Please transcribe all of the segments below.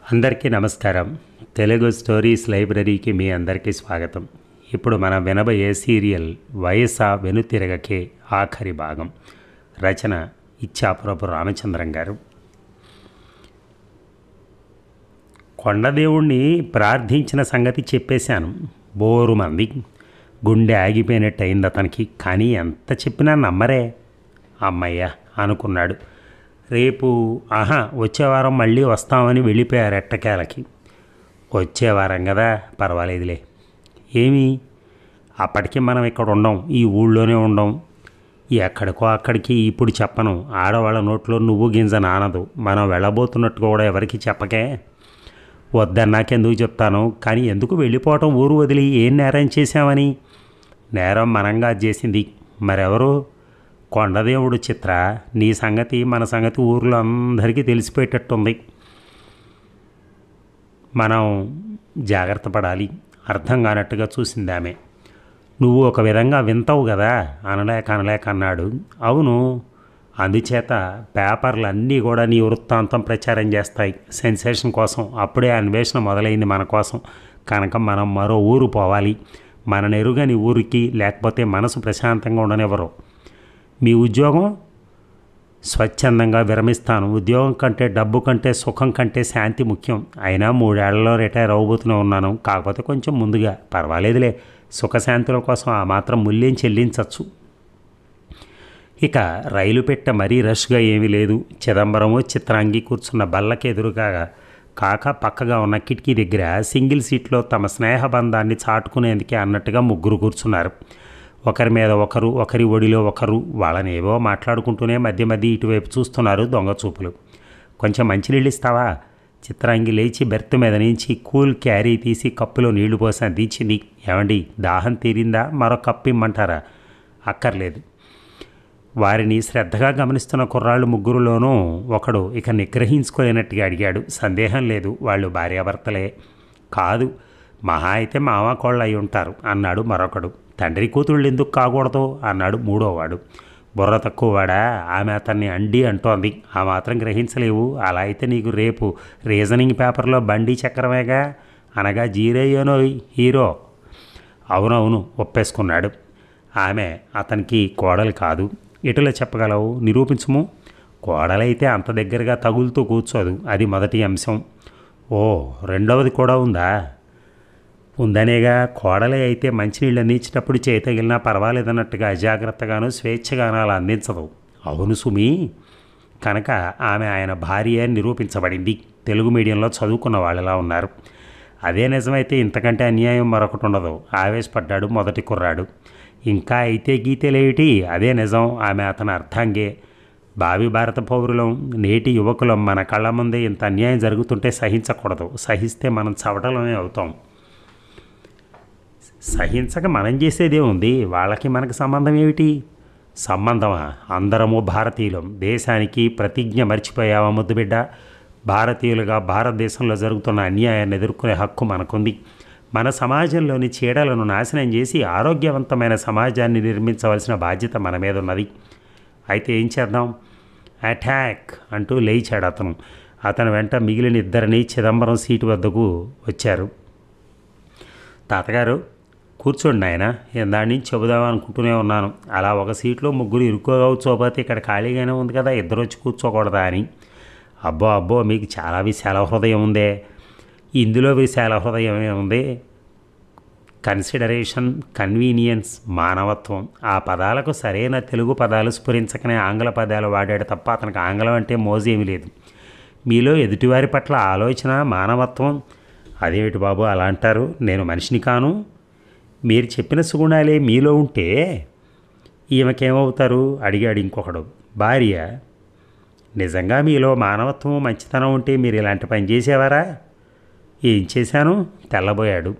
అందరికీ నమస్కారం. తెలుగు స్టోరీస్ లైబ్రరీకి మీ అందరికీ స్వాగతం. ఇప్పుడు మనం వినబోయే సీరియల్ వయసా వెనుతిరగకే ఆఖరి భాగం. రచన ఇచ్చాపురపు రామచంద్రం గారు. కొండదేవుణ్ణి ప్రార్థించిన సంగతి చెప్పేశాను. బోరు మంది గుండె ఆగిపోయినట్టు అయింది అతనికి. కానీ ఎంత చెప్పినా నమ్మరే. అమ్మయ్య అనుకున్నాడు. రేపు వచ్చే వారం మళ్ళీ వస్తామని వెళ్ళిపోయారు ఎట్టకేలకి. వచ్చే వారం కదా, పర్వాలేదులే. ఏమి, అప్పటికి మనం ఇక్కడ ఉండం, ఈ ఊళ్ళోనే ఉండం. ఎక్కడికో అక్కడికి ఇప్పుడు చెప్పను. ఆడవాళ్ళ నోట్లో నువ్వు గింజ నానదు. మనం వెళ్ళబోతున్నట్టు కూడా ఎవరికి చెప్పకే. వద్దన్నాకెందుకు చెప్తాను. కానీ ఎందుకు వెళ్ళిపోవటం, ఊరు వదిలి? ఏం నేరం చేశామని? నేరం మనంగా చేసింది మరెవరు? కొండదేవుడు. చిత్ర, నీ సంగతి మన సంగతి ఊర్లో అందరికీ తెలిసిపోయేటట్టుంది. మనం జాగ్రత్త పడాలి. అర్థం కానట్టుగా చూసింది ఆమె. నువ్వు ఒక విధంగా వింటావు కదా, అనలేక అన్నాడు. అవును, అందుచేత పేపర్లు అన్నీ కూడా నీ వృత్తాంతం ప్రచారం చేస్తాయి సెన్సేషన్ కోసం. అప్పుడే అన్వేషణ మొదలైంది మన కోసం. కనుక మనం మరో ఊరు పోవాలి. మన నెరుగని ఊరికి, లేకపోతే మనసు ప్రశాంతంగా ఉండనివ్వరు. మీ ఉద్యోగం స్వచ్ఛందంగా విరమిస్తాను. ఉద్యోగం కంటే, డబ్బు కంటే, సుఖం కంటే శాంతి ముఖ్యం. అయినా 3 ఏళ్లలో రిటైర్ అవ్వబోతూనే ఉన్నాను. కాకపోతే కొంచెం ముందుగా. పర్వాలేదులే, సుఖశాంతుల కోసం ఆ మాత్రం మూల్యం చెల్లించవచ్చు. ఇక రైలు పెట్ట మరీ రష్గా ఏమీ లేదు. చిదంబరము, చిత్రాంగి కూర్చున్న బల్లకి ఎదురుగా కాక పక్కగా ఉన్న కిటికీ దగ్గర సింగిల్ సీట్లో తమ స్నేహబంధాన్ని చాటుకునేందుకే అన్నట్టుగా ముగ్గురు కూర్చున్నారు. ఒకరి మీద ఒకరు, ఒకరి ఒడిలో ఒకరు. వాళ్ళనేవో మాట్లాడుకుంటూనే మధ్య ఇటువైపు చూస్తున్నారు దొంగ చూపులు. కొంచెం మంచినీళ్ళు ఇస్తావా? చిత్రాంగి లేచి బెర్త్ మీద నుంచి కూల్ క్యారీ తీసి కప్పులో నీళ్లు పోసి అందించింది. ఏమండి, దాహం తీరిందా? మరో కప్పు ఇమ్మంటారా? అక్కర్లేదు. వారిని శ్రద్ధగా గమనిస్తున్న కుర్రాళ్ళు ముగ్గురులోనూ ఒకడు ఇక నిగ్రహించుకోలేనట్టుగా అడిగాడు. సందేహం లేదు, వాళ్ళు భార్యాభర్తలే. కాదు, మహా అయితే మామ కోళ్ళు అయి ఉంటారు అన్నాడు మరొకడు. తండ్రి కూతుళ్ళు ఎందుకు కాకూడదు అన్నాడు మూడోవాడు. బుర్ర తక్కువవాడా? ఆమె అతన్ని అండి అంటోంది. ఆ మాత్రం గ్రహించలేవు? అలా అయితే నీకు రేపు రీజనింగ్ పేపర్లో బండి చక్రమేగా, అనగా జీరయ్యోనో హీరో. అవునవును ఒప్పేసుకున్నాడు. ఆమె అతనికి కోడలు కాదు. ఇటులో చెప్పగలవు, నిరూపించుము. కోడలైతే అంత దగ్గరగా తగులుతూ కూర్చోదు. అది మొదటి అంశం. ఓ, రెండవది కూడా ఉందా? ఉందనేగా. కోడలే అయితే మంచినీళ్ళు అందించేటప్పుడు చేతగిలినా పర్వాలేదన్నట్టుగా అజాగ్రత్తగాను స్వేచ్ఛగాను అలా అందించదు. అవును సుమి. కనుక ఆమె ఆయన భార్య నిరూపించబడింది. తెలుగు మీడియంలో చదువుకున్న వాళ్ళలా ఉన్నారు. అదే నిజమైతే ఇంతకంటే అన్యాయం మరొకటి ఉండదు. ఆవేశపడ్డాడు మొదటి కుర్రాడు. ఇంకా అయితే గీతేలేమిటి? అదే నిజం. ఆమె అతని అర్థంగే. భావి భారత పౌరులం, నేటి యువకులం మన కళ్ళ ముందే ఇంత అన్యాయం జరుగుతుంటే సహించకూడదు. సహిస్తే మనం చవటలమే అవుతాం. సహించక మనం చేసేదే ఉంది. వాళ్ళకి మనకు సంబంధం ఏమిటి? సంబంధమా? అందరము భారతీయులం. దేశానికి ప్రతిజ్ఞ మర్చిపోయావా ముద్దుబిడ్డ? భారతీయులుగా భారతదేశంలో జరుగుతున్న అన్యాయాన్ని ఎదుర్కొనే హక్కు మనకుంది. మన సమాజంలోని చీడలను నాశనం చేసి ఆరోగ్యవంతమైన సమాజాన్ని నిర్మించవలసిన బాధ్యత మన మీద ఉన్నది. అయితే ఏం చేద్దాం? అటాక్ అంటూ లేచాడు అతను. అతని వెంట మిగిలిన ఇద్దరిని చిదంబరం సీటు వద్దకు వచ్చారు. తాతగారు కూర్చోండి ఆయన, దాని నుంచి చెబుదాం అనుకుంటూనే ఉన్నాను. అలా ఒక సీట్లో ముగ్గురు ఇరుకోగా కూర్చోపోతే ఇక్కడ ఖాళీగానే ఉంది కదా, ఇద్దరు వచ్చి కూర్చోకూడదా అని. అబ్బో మీకు చాలా విశాల హృదయం ఉందే. ఇందులో విశాల హృదయం ఏముంది? కన్సిడరేషన్, కన్వీనియన్స్, మానవత్వం. ఆ పదాలకు సరైన తెలుగు పదాలు స్ఫురించకనే ఆంగ్ల పదాలు వాడాడు తప్ప అతనికి ఆంగ్లం అంటే మోజేమీ లేదు. మీలో ఎదుటివారి పట్ల ఆలోచన, మానవత్వం. అదేమిటి బాబు అలా అంటారు? నేను మనిషిని కాను? మీరు చెప్పిన సుగుణాలే మీలో ఉంటే ఈమెకేమవుతారు? అడిగాడు ఇంకొకడు. భార్య. నిజంగా మీలో మానవత్వం, మంచితనం ఉంటే మీరు ఇలాంటి పని చేసేవారా? ఏం చేశాను? తెల్లబోయాడు.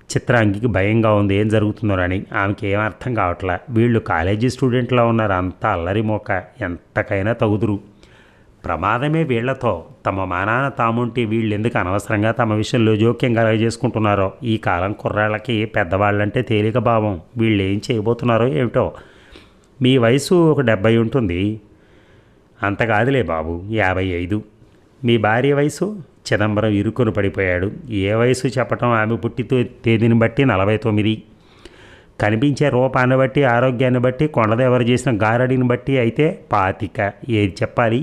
చిత్రాంగికి భయంగా ఉంది ఏం జరుగుతుందోనని. ఆమెకి ఏం అర్థం కావట్లా. వీళ్ళు కాలేజీ స్టూడెంట్లా ఉన్నారు. అంతా అల్లరి మోక, ఎంతకైనా తగుదురు. ప్రమాదమే వీళ్లతో. తమ మానాన తాముంటే వీళ్ళు ఎందుకు అనవసరంగా తమ విషయంలో జోక్యం కలగజేసుకుంటున్నారో. ఈ కాలం కుర్రాళ్ళకి పెద్దవాళ్ళంటే తేలిక భావం. వీళ్ళు ఏం చేయబోతున్నారో ఏమిటో. మీ వయసు ఒక 70 ఉంటుంది. అంత కాదులే బాబు, 55. మీ భార్య వయసు చిదంబరం ఇరుకును పడిపోయాడు. ఏ వయసు చెప్పటం, ఆమె పుట్టితో తేదీని బట్టి 49, కనిపించే రూపాన్ని బట్టి, ఆరోగ్యాన్ని బట్టి, కొండదేవరు చేసిన గారడిని బట్టి అయితే 25. ఏది చెప్పాలి?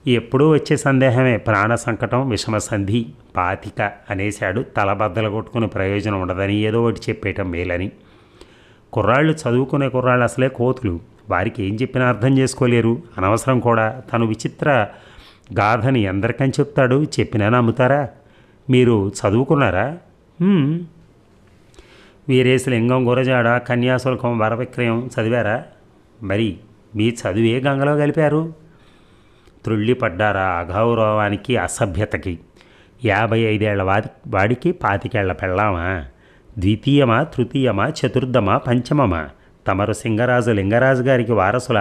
ఎప్పుడూ వచ్చే సందేహమే. ప్రాణ సంకటం, విషమ సంధి. 25 అనేశాడు. తలబద్దలు కొట్టుకుని ప్రయోజనం ఉండదని ఏదో ఒకటి చెప్పేయటం మేలని. కుర్రాళ్ళు, చదువుకునే కుర్రాళ్ళు అసలే కోతులు. వారికి ఏం చెప్పినా అర్థం చేసుకోలేరు. అనవసరం కూడా. తను విచిత్ర గాథని ఎందరికని చెప్తాడు? చెప్పినా నమ్ముతారా? మీరు చదువుకున్నారా? వీరేశలింగం, గురజాడ, కన్యాశుల్కం, వరవిక్రయం చదివారా? మరి మీ చదువే గంగలో కలిపారు. త్రుళ్ళిపడ్డారా అగౌరవానికి, అసభ్యతకి. 55 ఏళ్ల వాడికి 25 ఏళ్ల పెళ్ళామా? ద్వితీయమా, తృతీయమా, చతుర్థమా, పంచమమా? తమరు సింగరాజు లింగరాజు గారికి వారసుల?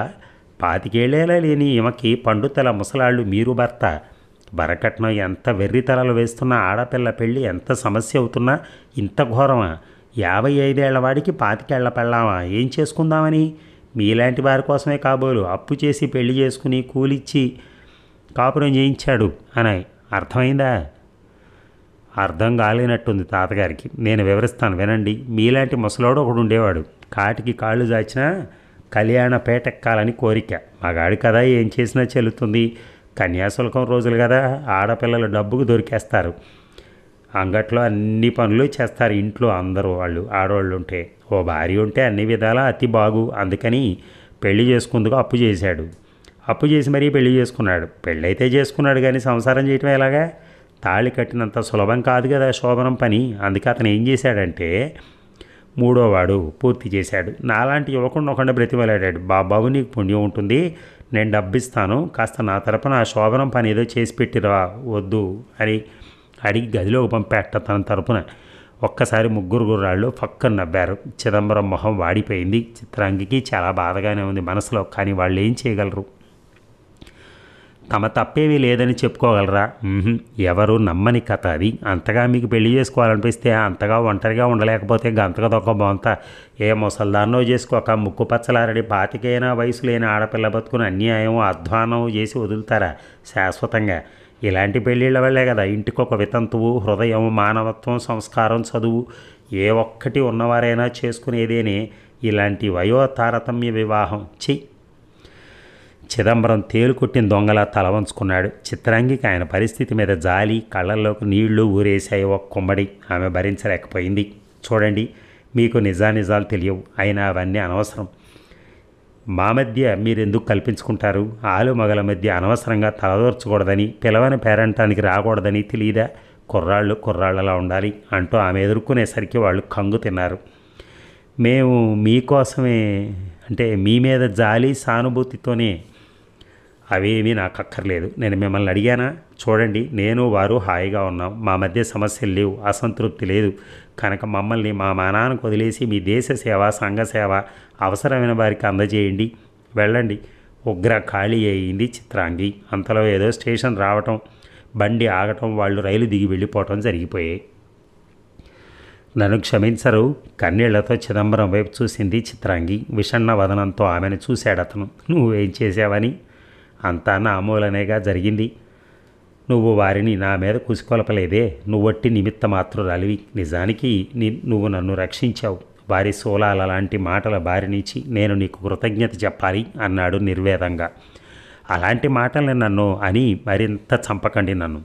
25 ఏళ్ళేలా లేని ఈమెకి పండుతల ముసలాళ్ళు మీరు భర్త. బరకట్నం ఎంత వెర్రితలలు వేస్తున్నా, ఆడపిల్ల పెళ్ళి ఎంత సమస్య అవుతున్నా ఇంత ఘోరమా? 55 ఏళ్ల వాడికి 25 ఏళ్ల పెళ్ళామా? ఏం చేసుకుందామని? మీలాంటి వారి కోసమే కాబోలు అప్పు చేసి పెళ్లి చేసుకుని కూలిచ్చి కాపురం చేయించాడు అని. అర్థమైందా? అర్థం కాలేనట్టుంది తాతగారికి. నేను వివరిస్తాను వినండి. మీలాంటి ముసలోడు ఒకడు ఉండేవాడు. కాటికి కాళ్ళు చాచినా కళ్యాణ పేటెక్కాలని కోరిక. మగాడి కదా, ఏం చేసినా చెల్లుతుంది. కన్యాశుల్కం రోజులు కదా, ఆడపిల్లలు డబ్బుకు దొరికేస్తారు. అంగట్లో అన్ని పనులు చేస్తారు ఇంట్లో అందరూ. వాళ్ళు ఆడవాళ్ళు ఉంటే, ఓ భార్య ఉంటే అన్ని విధాలా అతి బాగు. అందుకని పెళ్లి చేసుకుందుకు అప్పు చేశాడు. అప్పు చేసి మరీ పెళ్లి చేసుకున్నాడు. పెళ్ళైతే చేసుకున్నాడు కానీ సంసారం చేయటం ఎలాగా? తాళి కట్టినంత సులభం కాదు కదా శోభనం పని. అందుకే అతను ఏం చేశాడంటే, మూడోవాడు పూర్తి చేశాడు. నాలాంటి యువకుండా ఒకటి బ్రతిమలాడాడు. బాబాబు నీకు పుణ్యం ఉంటుంది, నేను డబ్బిస్తాను, కాస్త నా తరపున ఆ శోభనం పని ఏదో చేసి పెట్టిరా వద్దు అని అడిగి గదిలోకి పంపేట తన తరపున. ఒక్కసారి ముగ్గురు గుర్రాళ్ళు పక్కన నవ్వారు. చిదంబరం మొహం వాడిపోయింది. చిత్రాంగికి చాలా బాధగానే ఉంది మనసులో. కానీ వాళ్ళు ఏం చేయగలరు? తమ తప్పేమీ లేదని చెప్పుకోగలరా? ఎవరు నమ్మని కథ అది. అంతగా మీకు పెళ్లి చేసుకోవాలనిపిస్తే, అంతగా ఒంటరిగా ఉండలేకపోతే గంతగా దొక్క బొంత ఏ ముసల్దాన్నో చేసుకోక ముక్కు పచ్చలారడి 25 వయసు లేని ఆడపిల్ల బతుకుని అన్యాయం, అధ్వానం చేసి వదులుతారా శాశ్వతంగా? ఇలాంటి పెళ్ళిళ్ళ వల్లే కదా ఇంటికొక వితంతువు, హృదయం, మానవత్వం, సంస్కారం, చదువు ఏ ఒక్కటి ఉన్నవారైనా చేసుకునేదేనే ఇలాంటి వయో తారతమ్య వివాహం. చిదంబరం తేలుకొట్టిన దొంగలా తల వంచుకున్నాడు. చిత్రాంగికి ఆయన పరిస్థితి మీద జాలి, కళ్ళల్లోకి నీళ్లు ఊరేశాయి ఒక కుమ్మడి. ఆమె భరించలేకపోయింది. చూడండి, మీకు నిజానిజాలు తెలియవు, అయినా అవన్నీ అనవసరం. మా మధ్య మీరెందుకు కల్పించుకుంటారు? ఆలు మగల మధ్య అనవసరంగా తలదోర్చకూడదని, పిలవని పేరంటానికి రాకూడదని తెలియదా? కుర్రాళ్ళు కుర్రాళ్ళలా ఉండాలి అంటూ ఆమె ఎదుర్కొనేసరికి వాళ్ళు కంగు తిన్నారు. మేము మీకోసమే, అంటే మీ మీద జాలి సానుభూతితోనే. అవేమీ నాకు అక్కర్లేదు. నేను మిమ్మల్ని అడిగానా? చూడండి, నేను వారు హాయిగా ఉన్నాం. మా మధ్య సమస్యలు లేవు, అసంతృప్తి లేదు. కనుక మమ్మల్ని మా మానానికి వదిలేసి మీ దేశ సేవ, సంఘ సేవ అవసరమైన వారికి అందజేయండి. వెళ్ళండి. ఉగ్ర ఖాళీ అయింది చిత్రాంగి. అంతలో ఏదో స్టేషన్ రావటం, బండి ఆగటం, వాళ్ళు రైలు దిగి వెళ్ళిపోవటం జరిగిపోయాయి. నన్ను క్షమించరు. కన్నీళ్లతో చిదంబరం వైపు చూసింది చిత్రాంగి. విషణ్ణ వదనంతో ఆమెను చూశాడతను. నువ్వేం చేసావని? అంతా నా మూలనేగా జరిగింది. నువ్వు వారిని నా మీద కుసికొలపలేదే. నువ్వొట్టి నిమిత్త మాత్రురాలివి. నిజానికి నువ్వు నన్ను రక్షించావు. వారి సోలాల లాంటి మాటల బారినిచ్చి నేను నీకు కృతజ్ఞత చెప్పాలి అన్నాడు నిర్వేదంగా. అలాంటి మాటల్ని నన్ను అని మరింత చంపకండి నన్ను.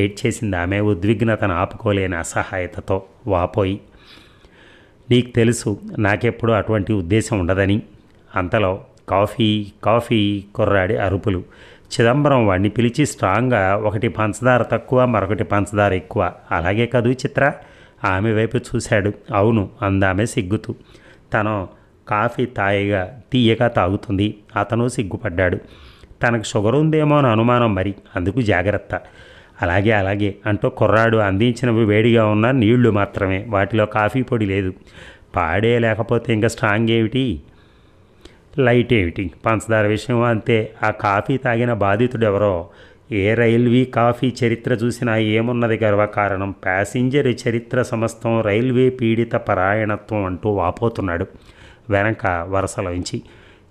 ఏడ్చేసింది ఆమె ఉద్విగ్నతను ఆపుకోలేని అసహాయతతో వాపోయి. నీకు తెలుసు నాకెప్పుడు అటువంటి ఉద్దేశం ఉండదని. అంతలో కాఫీ కాఫీ కుర్రాడి అరుపులు. చిదంబరం వాడిని పిలిచి స్ట్రాంగ్గా, ఒకటి పంచదార తక్కువ, మరొకటి పంచదార ఎక్కువ. అలాగే కదూ చిత్ర? ఆమె వైపు చూశాడు. అవును అందామె సిగ్గుతూ. తను కాఫీ తీయగా తాగుతుంది. అతను సిగ్గుపడ్డాడు. తనకు షుగర్ ఉందేమో అని అనుమానం, మరి అందుకు జాగ్రత్త. అలాగే అలాగే అంటూ కుర్రాడు అందించినవి వేడిగా ఉన్న నీళ్లు మాత్రమే, వాటిలో కాఫీ పొడి లేదు. పాడే లేకపోతే ఇంకా స్ట్రాంగ్ ఏమిటి, లైట్ ఏమిటి? పంచదార విషయం అంతే. ఆ కాఫీ తాగిన బాధితుడు ఎవరో, ఏ రైల్వే కాఫీ చరిత్ర చూసినా ఏమున్నది గర్వకారణం, ప్యాసింజర్ చరిత్ర సమస్తం రైల్వే పీడిత పరాయణత్వం అంటూ వాపోతున్నాడు వెనక వరుసలోంచి.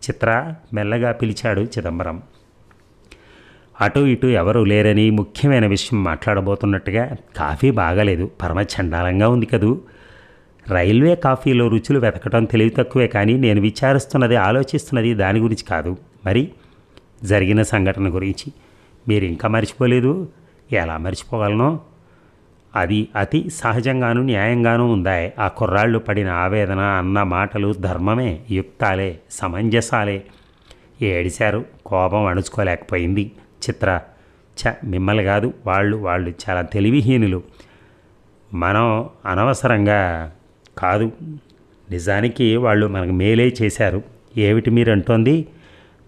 చిత్ర మెల్లగా పిలిచాడు చిదంబరం. అటు ఇటు ఎవరూ లేరని ముఖ్యమైన విషయం మాట్లాడబోతున్నట్టుగా కాఫీ బాగలేదు, పరమచండాలంగా ఉంది కదూ. రైల్వే కాఫీలో రుచులు వెతకటం తెలివి తక్కువే, కానీ నేను విచారిస్తున్నది, ఆలోచిస్తున్నది దాని గురించి కాదు, మరి జరిగిన సంఘటన గురించి. మీరు ఇంకా మర్చిపోలేదు? ఎలా మర్చిపోగలను? అది అతి సహజంగానూ న్యాయంగానూ ఉందా? ఆ కుర్రాళ్ళు పడిన ఆవేదన, అన్న మాటలు ధర్మమే, యుక్తాలే, సమంజసాలే. ఏడిశారు, కోపం అణుచుకోలేకపోయింది చిత్ర. మిమ్మల్ని కాదు, వాళ్ళు చాలా తెలివిహీనులు. మనం అనవసరంగా కాదు, నిజానికి వాళ్ళు మనకు మేలే చేశారు. ఏమిటి మీరు అంటోంది?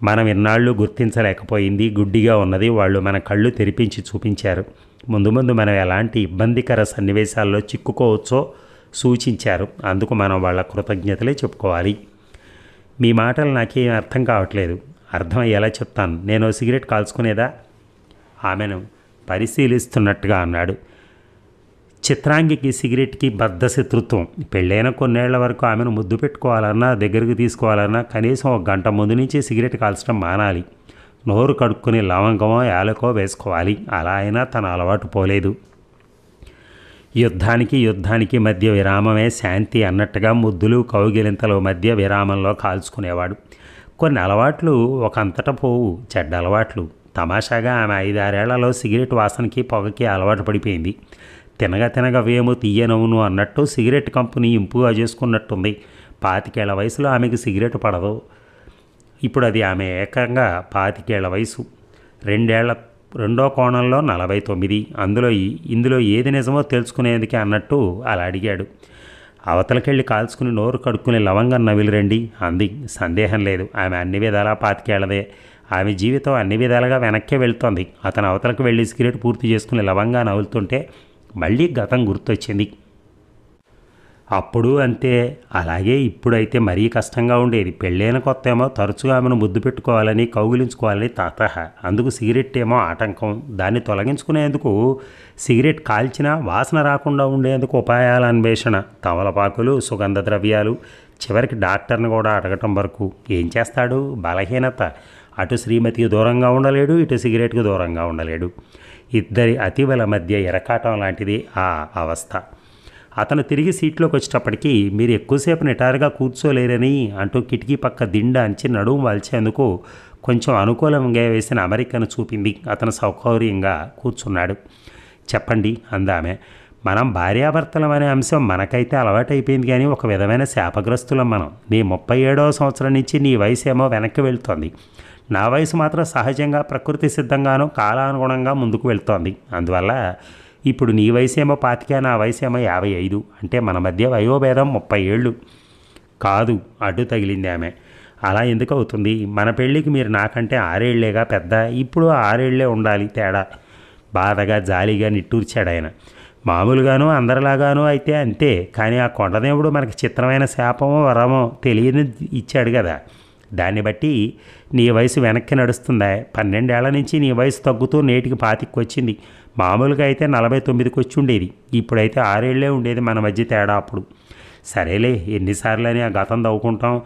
మనం ఇన్నాళ్ళు గుర్తించలేకపోయింది, గుడ్డిగా ఉన్నది వాళ్ళు మన కళ్ళు తెరిపించి చూపించారు. ముందు ముందు మనం ఎలాంటి ఇబ్బందికర సన్నివేశాల్లో చిక్కుకోవచ్చో సూచించారు. అందుకు మనం వాళ్ళ కృతజ్ఞతలే చెప్పుకోవాలి. మీ మాటలు నాకేం అర్థం కావట్లేదు. అర్థం ఎలా చెప్తాను? నేను సిగరెట్ కాల్చుకునేదా? ఆమెను పరిశీలిస్తున్నట్టుగా అన్నాడు. చిత్రాంగికి సిగరెట్కి బద్ధశత్రుత్వం. పెళ్ళైన కొన్నేళ్ల వరకు ఆమెను ముద్దు పెట్టుకోవాలన్నా, దగ్గరకు తీసుకోవాలన్నా కనీసం 1 గంట ముందు నుంచి సిగరెట్ కాల్చడం మానాలి. నోరు కడుక్కుని లవంగమో యాలకో వేసుకోవాలి. అలా అయినా తన అలవాటు పోలేదు. యుద్ధానికి మధ్య విరామమే శాంతి అన్నట్టుగా ముద్దులు కౌగిలింతల మధ్య విరామంలో కాల్చుకునేవాడు. కొన్ని అలవాట్లు ఒకంతట పోవు, చెడ్డ అలవాట్లు. తమాషాగా ఆమె 5-6 ఏళ్లలో సిగరెట్ వాసనకి, పొగకి అలవాటు పడిపోయింది. తినగా వేము తీయనవును అన్నట్టు సిగరెట్ కంపెనీ ఇంపుగా చేసుకున్నట్టుంది. 25 ఏళ్ల వయసులో ఆమెకు సిగరెట్ పడదు. ఇప్పుడు అది ఆమె ఏకంగా 25 ఏళ్ల వయసు. రెండో కోణంలో 49. ఇందులో ఏది నిజమో తెలుసుకునేందుకే అన్నట్టు అలా అడిగాడు. అవతలకెళ్ళి కాల్చుకుని నోరు కడుక్కుని లవంగం నవిలిరండి అంది. సందేహం లేదు, ఆమె అన్ని విధాలా 25 ఏళ్లదే. ఆమె జీవితం అన్ని విధాలుగా వెనక్కే వెళ్తోంది. అతను అవతలకు వెళ్ళి సిగరెట్ పూర్తి చేసుకుని లవంగా నవ్వులుతుంటే మళ్ళీ గతం గుర్తొచ్చింది. అప్పుడు అంతే, అలాగే ఇప్పుడైతే మరీ కష్టంగా ఉండేది. పెళ్ళైన కొత్త ఏమో తరచుగా ఆమెను ముద్దు పెట్టుకోవాలని, కౌగిలించుకోవాలని తాతహ. అందుకు సిగరెట్ ఏమో ఆటంకం. దాన్ని తొలగించుకునేందుకు సిగరెట్ కాల్చినా వాసన రాకుండా ఉండేందుకు ఉపాయాల అన్వేషణ, తమలపాకులు, సుగంధ ద్రవ్యాలు, చివరికి డాక్టర్ని కూడా అడగటం వరకు. ఏం చేస్తాడు? బలహీనత. అటు శ్రీమతికి దూరంగా ఉండలేడు, ఇటు సిగరెట్కి దూరంగా ఉండలేడు. ఇద్దరి అతివల మధ్య ఎరకాటం లాంటిది ఆ అవస్థ. అతను తిరిగి సీట్లోకి వచ్చేటప్పటికి, మీరు ఎక్కువసేపు నిటారుగా కూర్చోలేరని అంటూ కిటికీ పక్క దిండ అంచి నడుము వాల్చేందుకు కొంచెం అనుకూలంగా వేసిన అమెరికను చూపింది. అతను సౌకర్యంగా కూర్చున్నాడు. చెప్పండి అందామె. మనం భార్యాభర్తలం అనే అంశం మనకైతే అలవాటైపోయింది, కానీ ఒక విధమైన శాపగ్రస్తులం మనం. నీ 37వ సంవత్సరం నుంచి నీ వయసు ఏమో వెనక్కి వెళ్తోంది. నా వయసు మాత్రం సహజంగా, ప్రకృతి సిద్ధంగానూ కాలానుగుణంగా ముందుకు వెళ్తోంది. అందువల్ల ఇప్పుడు నీ వయసేమో 25, నా వయసేమో 55. అంటే మన మధ్య వయోభేదం 30 ఏళ్ళు. కాదు, అడ్డు తగిలింది ఆమె. అలా ఎందుకు అవుతుంది? మన పెళ్ళికి మీరు నాకంటే 6 ఏళ్లేగా పెద్ద. ఇప్పుడు 6 ఏళ్లే ఉండాలి తేడా. బాధగా జాలిగా నిట్టూర్చాడు ఆయన. మామూలుగాను అందరిలాగాను అయితే అంతే, కానీ ఆ కొండదేవుడు మనకి చిత్రమైన శాపమో వరమో తెలియని ఇచ్చాడు కదా. దాన్ని బట్టి నీ వయసు వెనక్కి నడుస్తుందా? 12 ఏళ్ల నుంచి నీ వయసు తగ్గుతూ నేటికి 25కి వచ్చింది. మామూలుగా అయితే 49కి వచ్చి ఉండేది. ఇప్పుడైతే 6 ఏళ్లే ఉండేది మన మధ్య తేడా. అప్పుడు సరేలే, ఎన్నిసార్లని ఆ గతం తవ్వుకుంటాం.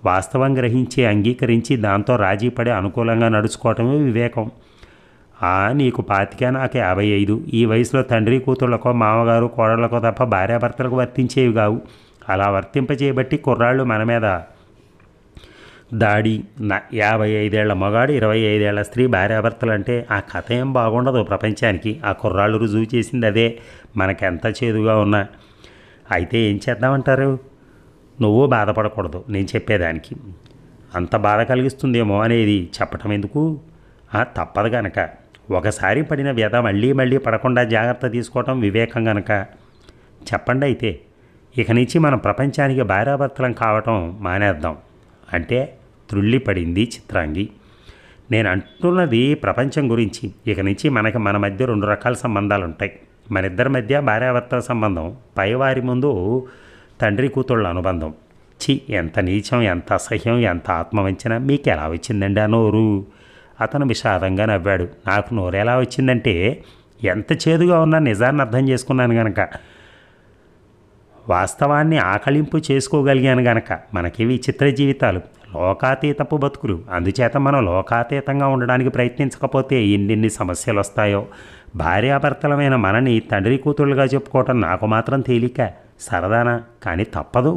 వాస్తవం గ్రహించి, అంగీకరించి, దాంతో రాజీ పడి అనుకూలంగా నడుచుకోవటమే వివేకం. నీకు 25, నాకు 55. ఈ వయసులో తండ్రి కూతుళ్ళకో, మామగారు కోడళ్లకో తప్ప భార్యాభర్తలకు వర్తించేవి కావు. అలా వర్తింపచేయబట్టి కుర్రాళ్ళు మన మీద దాడి. 55 ఏళ్ల మగాడు, 25 ఏళ్ల స్త్రీ భార్యాభర్తలు అంటే ఆ కథ ఏం బాగుండదు ప్రపంచానికి. ఆ కుర్రాళ్ళు రుజువు చేసింది అదే, మనకెంత చేదుగా ఉన్నా. అయితే ఏం చేద్దామంటారు? నువ్వు బాధపడకూడదు నేను చెప్పేదానికి. అంత బాధ కలిగిస్తుందేమో అనేది చెప్పటం ఎందుకు? తప్పదు గనక. ఒకసారి పడిన వ్యధ మళ్ళీ మళ్ళీ పడకుండా జాగ్రత్త తీసుకోవటం వివేకం గనక. చెప్పండి అయితే, ఇక నుంచి మనం ప్రపంచానికి భార్యాభర్తలం కావటం మానేద్దాం అంటే త్రుళ్ళిపడింది చిత్రాంగి. నేను అంటున్నది ప్రపంచం గురించి. ఇక నుంచి మన మధ్య 2 రకాల సంబంధాలు ఉంటాయి. మన ఇద్దరి మధ్య భార్యాభర్తల సంబంధం, పైవారి ముందు తండ్రి కూతుళ్ళ అనుబంధం. ఎంత నీచం, ఎంత అసహ్యం, ఎంత ఆత్మవంచన! మీకు ఎలా వచ్చిందండి ఆ నోరు? అతను విషాదంగా నవ్వాడు. నాకు నోరు ఎలా వచ్చిందంటే, ఎంత చేదుగా ఉన్నా నిజాన్ని అర్థం చేసుకున్నాను గనక, వాస్తవాన్ని ఆకళింపు చేసుకోగలిగాను గనక. మనకి విచిత్ర జీవితాలు. లోకాతీతపు బతుకులు. అందుచేత మనం లోకాతీతంగా ఉండడానికి ప్రయత్నించకపోతే ఎన్నెన్ని సమస్యలు వస్తాయో. భార్యాభర్తలమైన మనని తండ్రి కూతుళ్ళుగా చెప్పుకోవటం నాకు మాత్రం తేలిక, సరదానా? కానీ తప్పదు.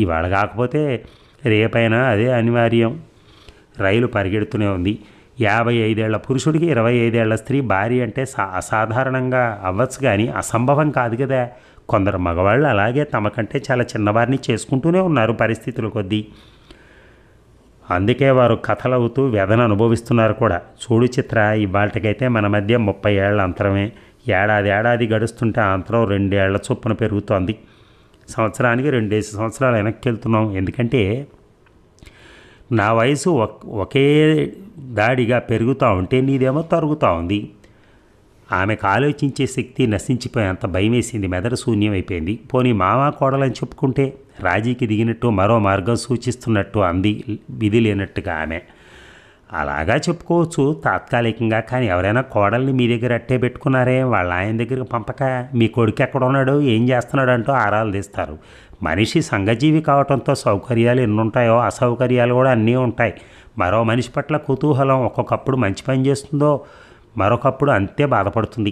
ఇవాళ కాకపోతే రేపైనా అదే అనివార్యం. రైలు పరిగెడుతూనే ఉంది. 55 ఏళ్ల పురుషుడికి 25 ఏళ్ల స్త్రీ భార్య అంటే అసాధారణంగా అవ్వచ్చు, కానీ అసంభవం కాదు కదా. కొందరు మగవాళ్ళు అలాగే తమకంటే చాలా చిన్నవారిని చేసుకుంటూనే ఉన్నారు పరిస్థితుల కొద్దీ. అందుకే వారు కథలవుతూ వ్యధను అనుభవిస్తున్నారు కూడా. చూడు చిత్ర, ఇవాళకైతే మన మధ్య 30 ఏళ్ల అంతరమే. ఏడాది గడుస్తుంటే ఆ అంతరం 2 ఏళ్ల చొప్పున పెరుగుతోంది. సంవత్సరానికి 2 సంవత్సరాలు వెనక్కి వెళ్తున్నాం. ఎందుకంటే నా వయసు ఒకే దాడిగా పెరుగుతూ ఉంటే నీదేమో తరుగుతూ ఉంది. ఆమెకు ఆలోచించే శక్తి నశించిపోయేంత భయం వేసింది. మెదడు శూన్యమైపోయింది. పోనీ మావా కోడలని చెప్పుకుంటే రాజీకి దిగినట్టు మరో మార్గం సూచిస్తున్నట్టు అంది విధి లేనట్టుగా ఆమె. అలాగా చెప్పుకోవచ్చు తాత్కాలికంగా. కానీ ఎవరైనా కోడల్ని మీ దగ్గర అట్టే పెట్టుకున్నారే, వాళ్ళ ఆయన దగ్గరికి పంపక మీ కొడుకు ఎక్కడ ఉన్నాడు, ఏం చేస్తున్నాడు అంటూ ఆరాలు తీస్తారు. మనిషి సంఘజీవి కావడంతో సౌకర్యాలు ఎన్నుంటాయో అసౌకర్యాలు కూడా అన్నీ ఉంటాయి. మరో మనిషి పట్ల కుతూహలం ఒక్కొక్కప్పుడు మంచి పని చేస్తుందో, మరొకప్పుడు అంతే బాధపడుతుంది.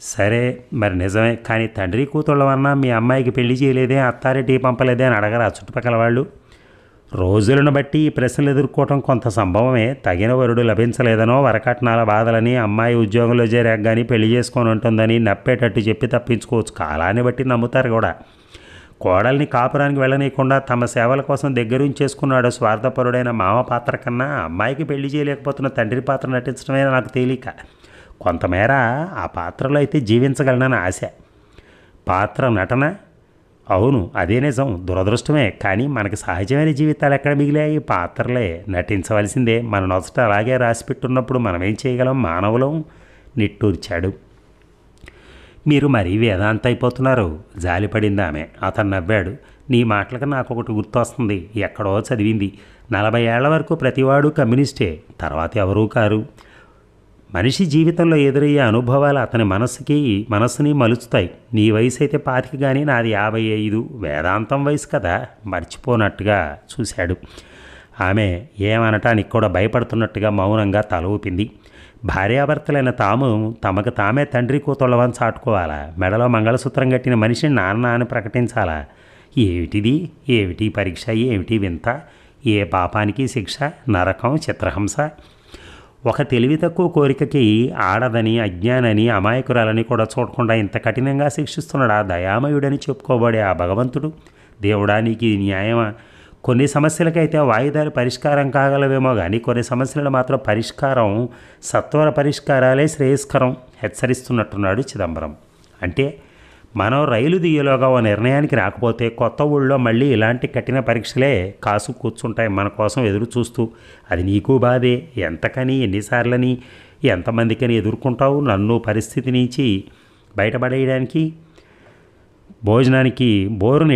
సరే మరి నిజమే. కానీ తండ్రి కూతుళ్ళవన్నా మీ అమ్మాయికి పెళ్లి చేయలేదే, అత్తారింటికి పంపలేదే అని అడగరా చుట్టుపక్కల వాళ్ళు? రోజులను బట్టి ఈ ప్రశ్నలు ఎదుర్కోవటం కొంత సంభవమే. తగిన వరుడు లభించలేదనో, వరకట్నాల బాధలని, అమ్మాయి ఉద్యోగంలో చేరాక కానీ పెళ్లి చేసుకొని ఉంటుందని నప్పేటట్టు చెప్పి తప్పించుకోవచ్చు. కాలాన్ని బట్టి నమ్ముతారు కూడా. కోడల్ని కాపురానికి వెళ్ళనీయకుండా తమ సేవల కోసం దగ్గరుంచేసుకున్నాడు స్వార్థపరుడైన మామ పాత్ర కన్నా అమ్మాయికి పెళ్లి చేయలేకపోతున్న తండ్రి పాత్ర నటించడమే నాకు తేలిక. కొంతమేర ఆ పాత్రలో అయితే జీవించగలనని ఆశ. పాత్ర నటన, అవును అదే నిజం. దురదృష్టమే. కానీ మనకి సహజమైన జీవితాలు ఎక్కడ మిగిలాయి? పాత్రలే. నటించవలసిందే. మన నొసట అలాగే రాసిపెట్టున్నప్పుడు మనం ఏం చేయగలం? మానవులం. నిట్టూర్చాడు. మీరు మరీ వేదాంత అయిపోతున్నారు, జాలిపడింది ఆమె. అతను నవ్వాడు. నీ మాటలకు నాకు ఒకటి గుర్తొస్తుంది. ఎక్కడో చదివింది. 40 ఏళ్ల వరకు ప్రతివాడు కమ్యూనిస్టే, తర్వాత ఎవరూ కారు. మనిషి జీవితంలో ఎదురయ్యే అనుభవాలు అతని మనస్సుని మలుచుతాయి. నీ వయసు అయితే 25 కానీ నాది 55. వేదాంతం వయసు కదా. మర్చిపోనట్టుగా చూశాడు. ఆమె ఏమనటానికి కూడా భయపడుతున్నట్టుగా మౌనంగా తల ఊపింది. భార్యాభర్తలైన తమకు తామే తండ్రి కూతుళ్ళవని చాటుకోవాలా? మెడలో మంగళసూత్రం కట్టిన మనిషిని నాన్న అని ప్రకటించాలా? ఏమిటి పరీక్ష? ఏమిటి వింత? ఏ పాపానికి శిక్ష? నరకం, చిత్రహింస. ఒక తెలివి తక్కువ కోరికకి ఆడదని, అజ్ఞానని, అమాయకురాలని కూడా చూడకుండా ఇంత కఠినంగా శిక్షిస్తున్నాడా దయామయుడని చెప్పుకోబడే ఆ భగవంతుడు? దేవుడా, నీకు ఇది న్యాయమా? కొన్ని సమస్యలకైతే వాయిదాలు పరిష్కారం కాగలవేమో, కానీ కొన్ని సమస్యలు మాత్రం సత్వర పరిష్కారాలే శ్రేయస్కరం హెచ్చరిస్తున్నట్టున్నాడు చిదంబరం. అంటే మనం రైలు దియ్యలోగా ఓ నిర్ణయానికి రాకపోతే కొత్త ఊళ్ళో మళ్ళీ ఇలాంటి కఠిన పరీక్షలే కాసు కూర్చుంటాయి మన కోసం ఎదురు చూస్తూ. అది నీకు బాధే. ఎంతకని, ఎన్నిసార్లని, ఎంతమందికని ఎదుర్కొంటావు నన్ను పరిస్థితి నుంచి బయటపడేయడానికి? భోజనానికి బోరును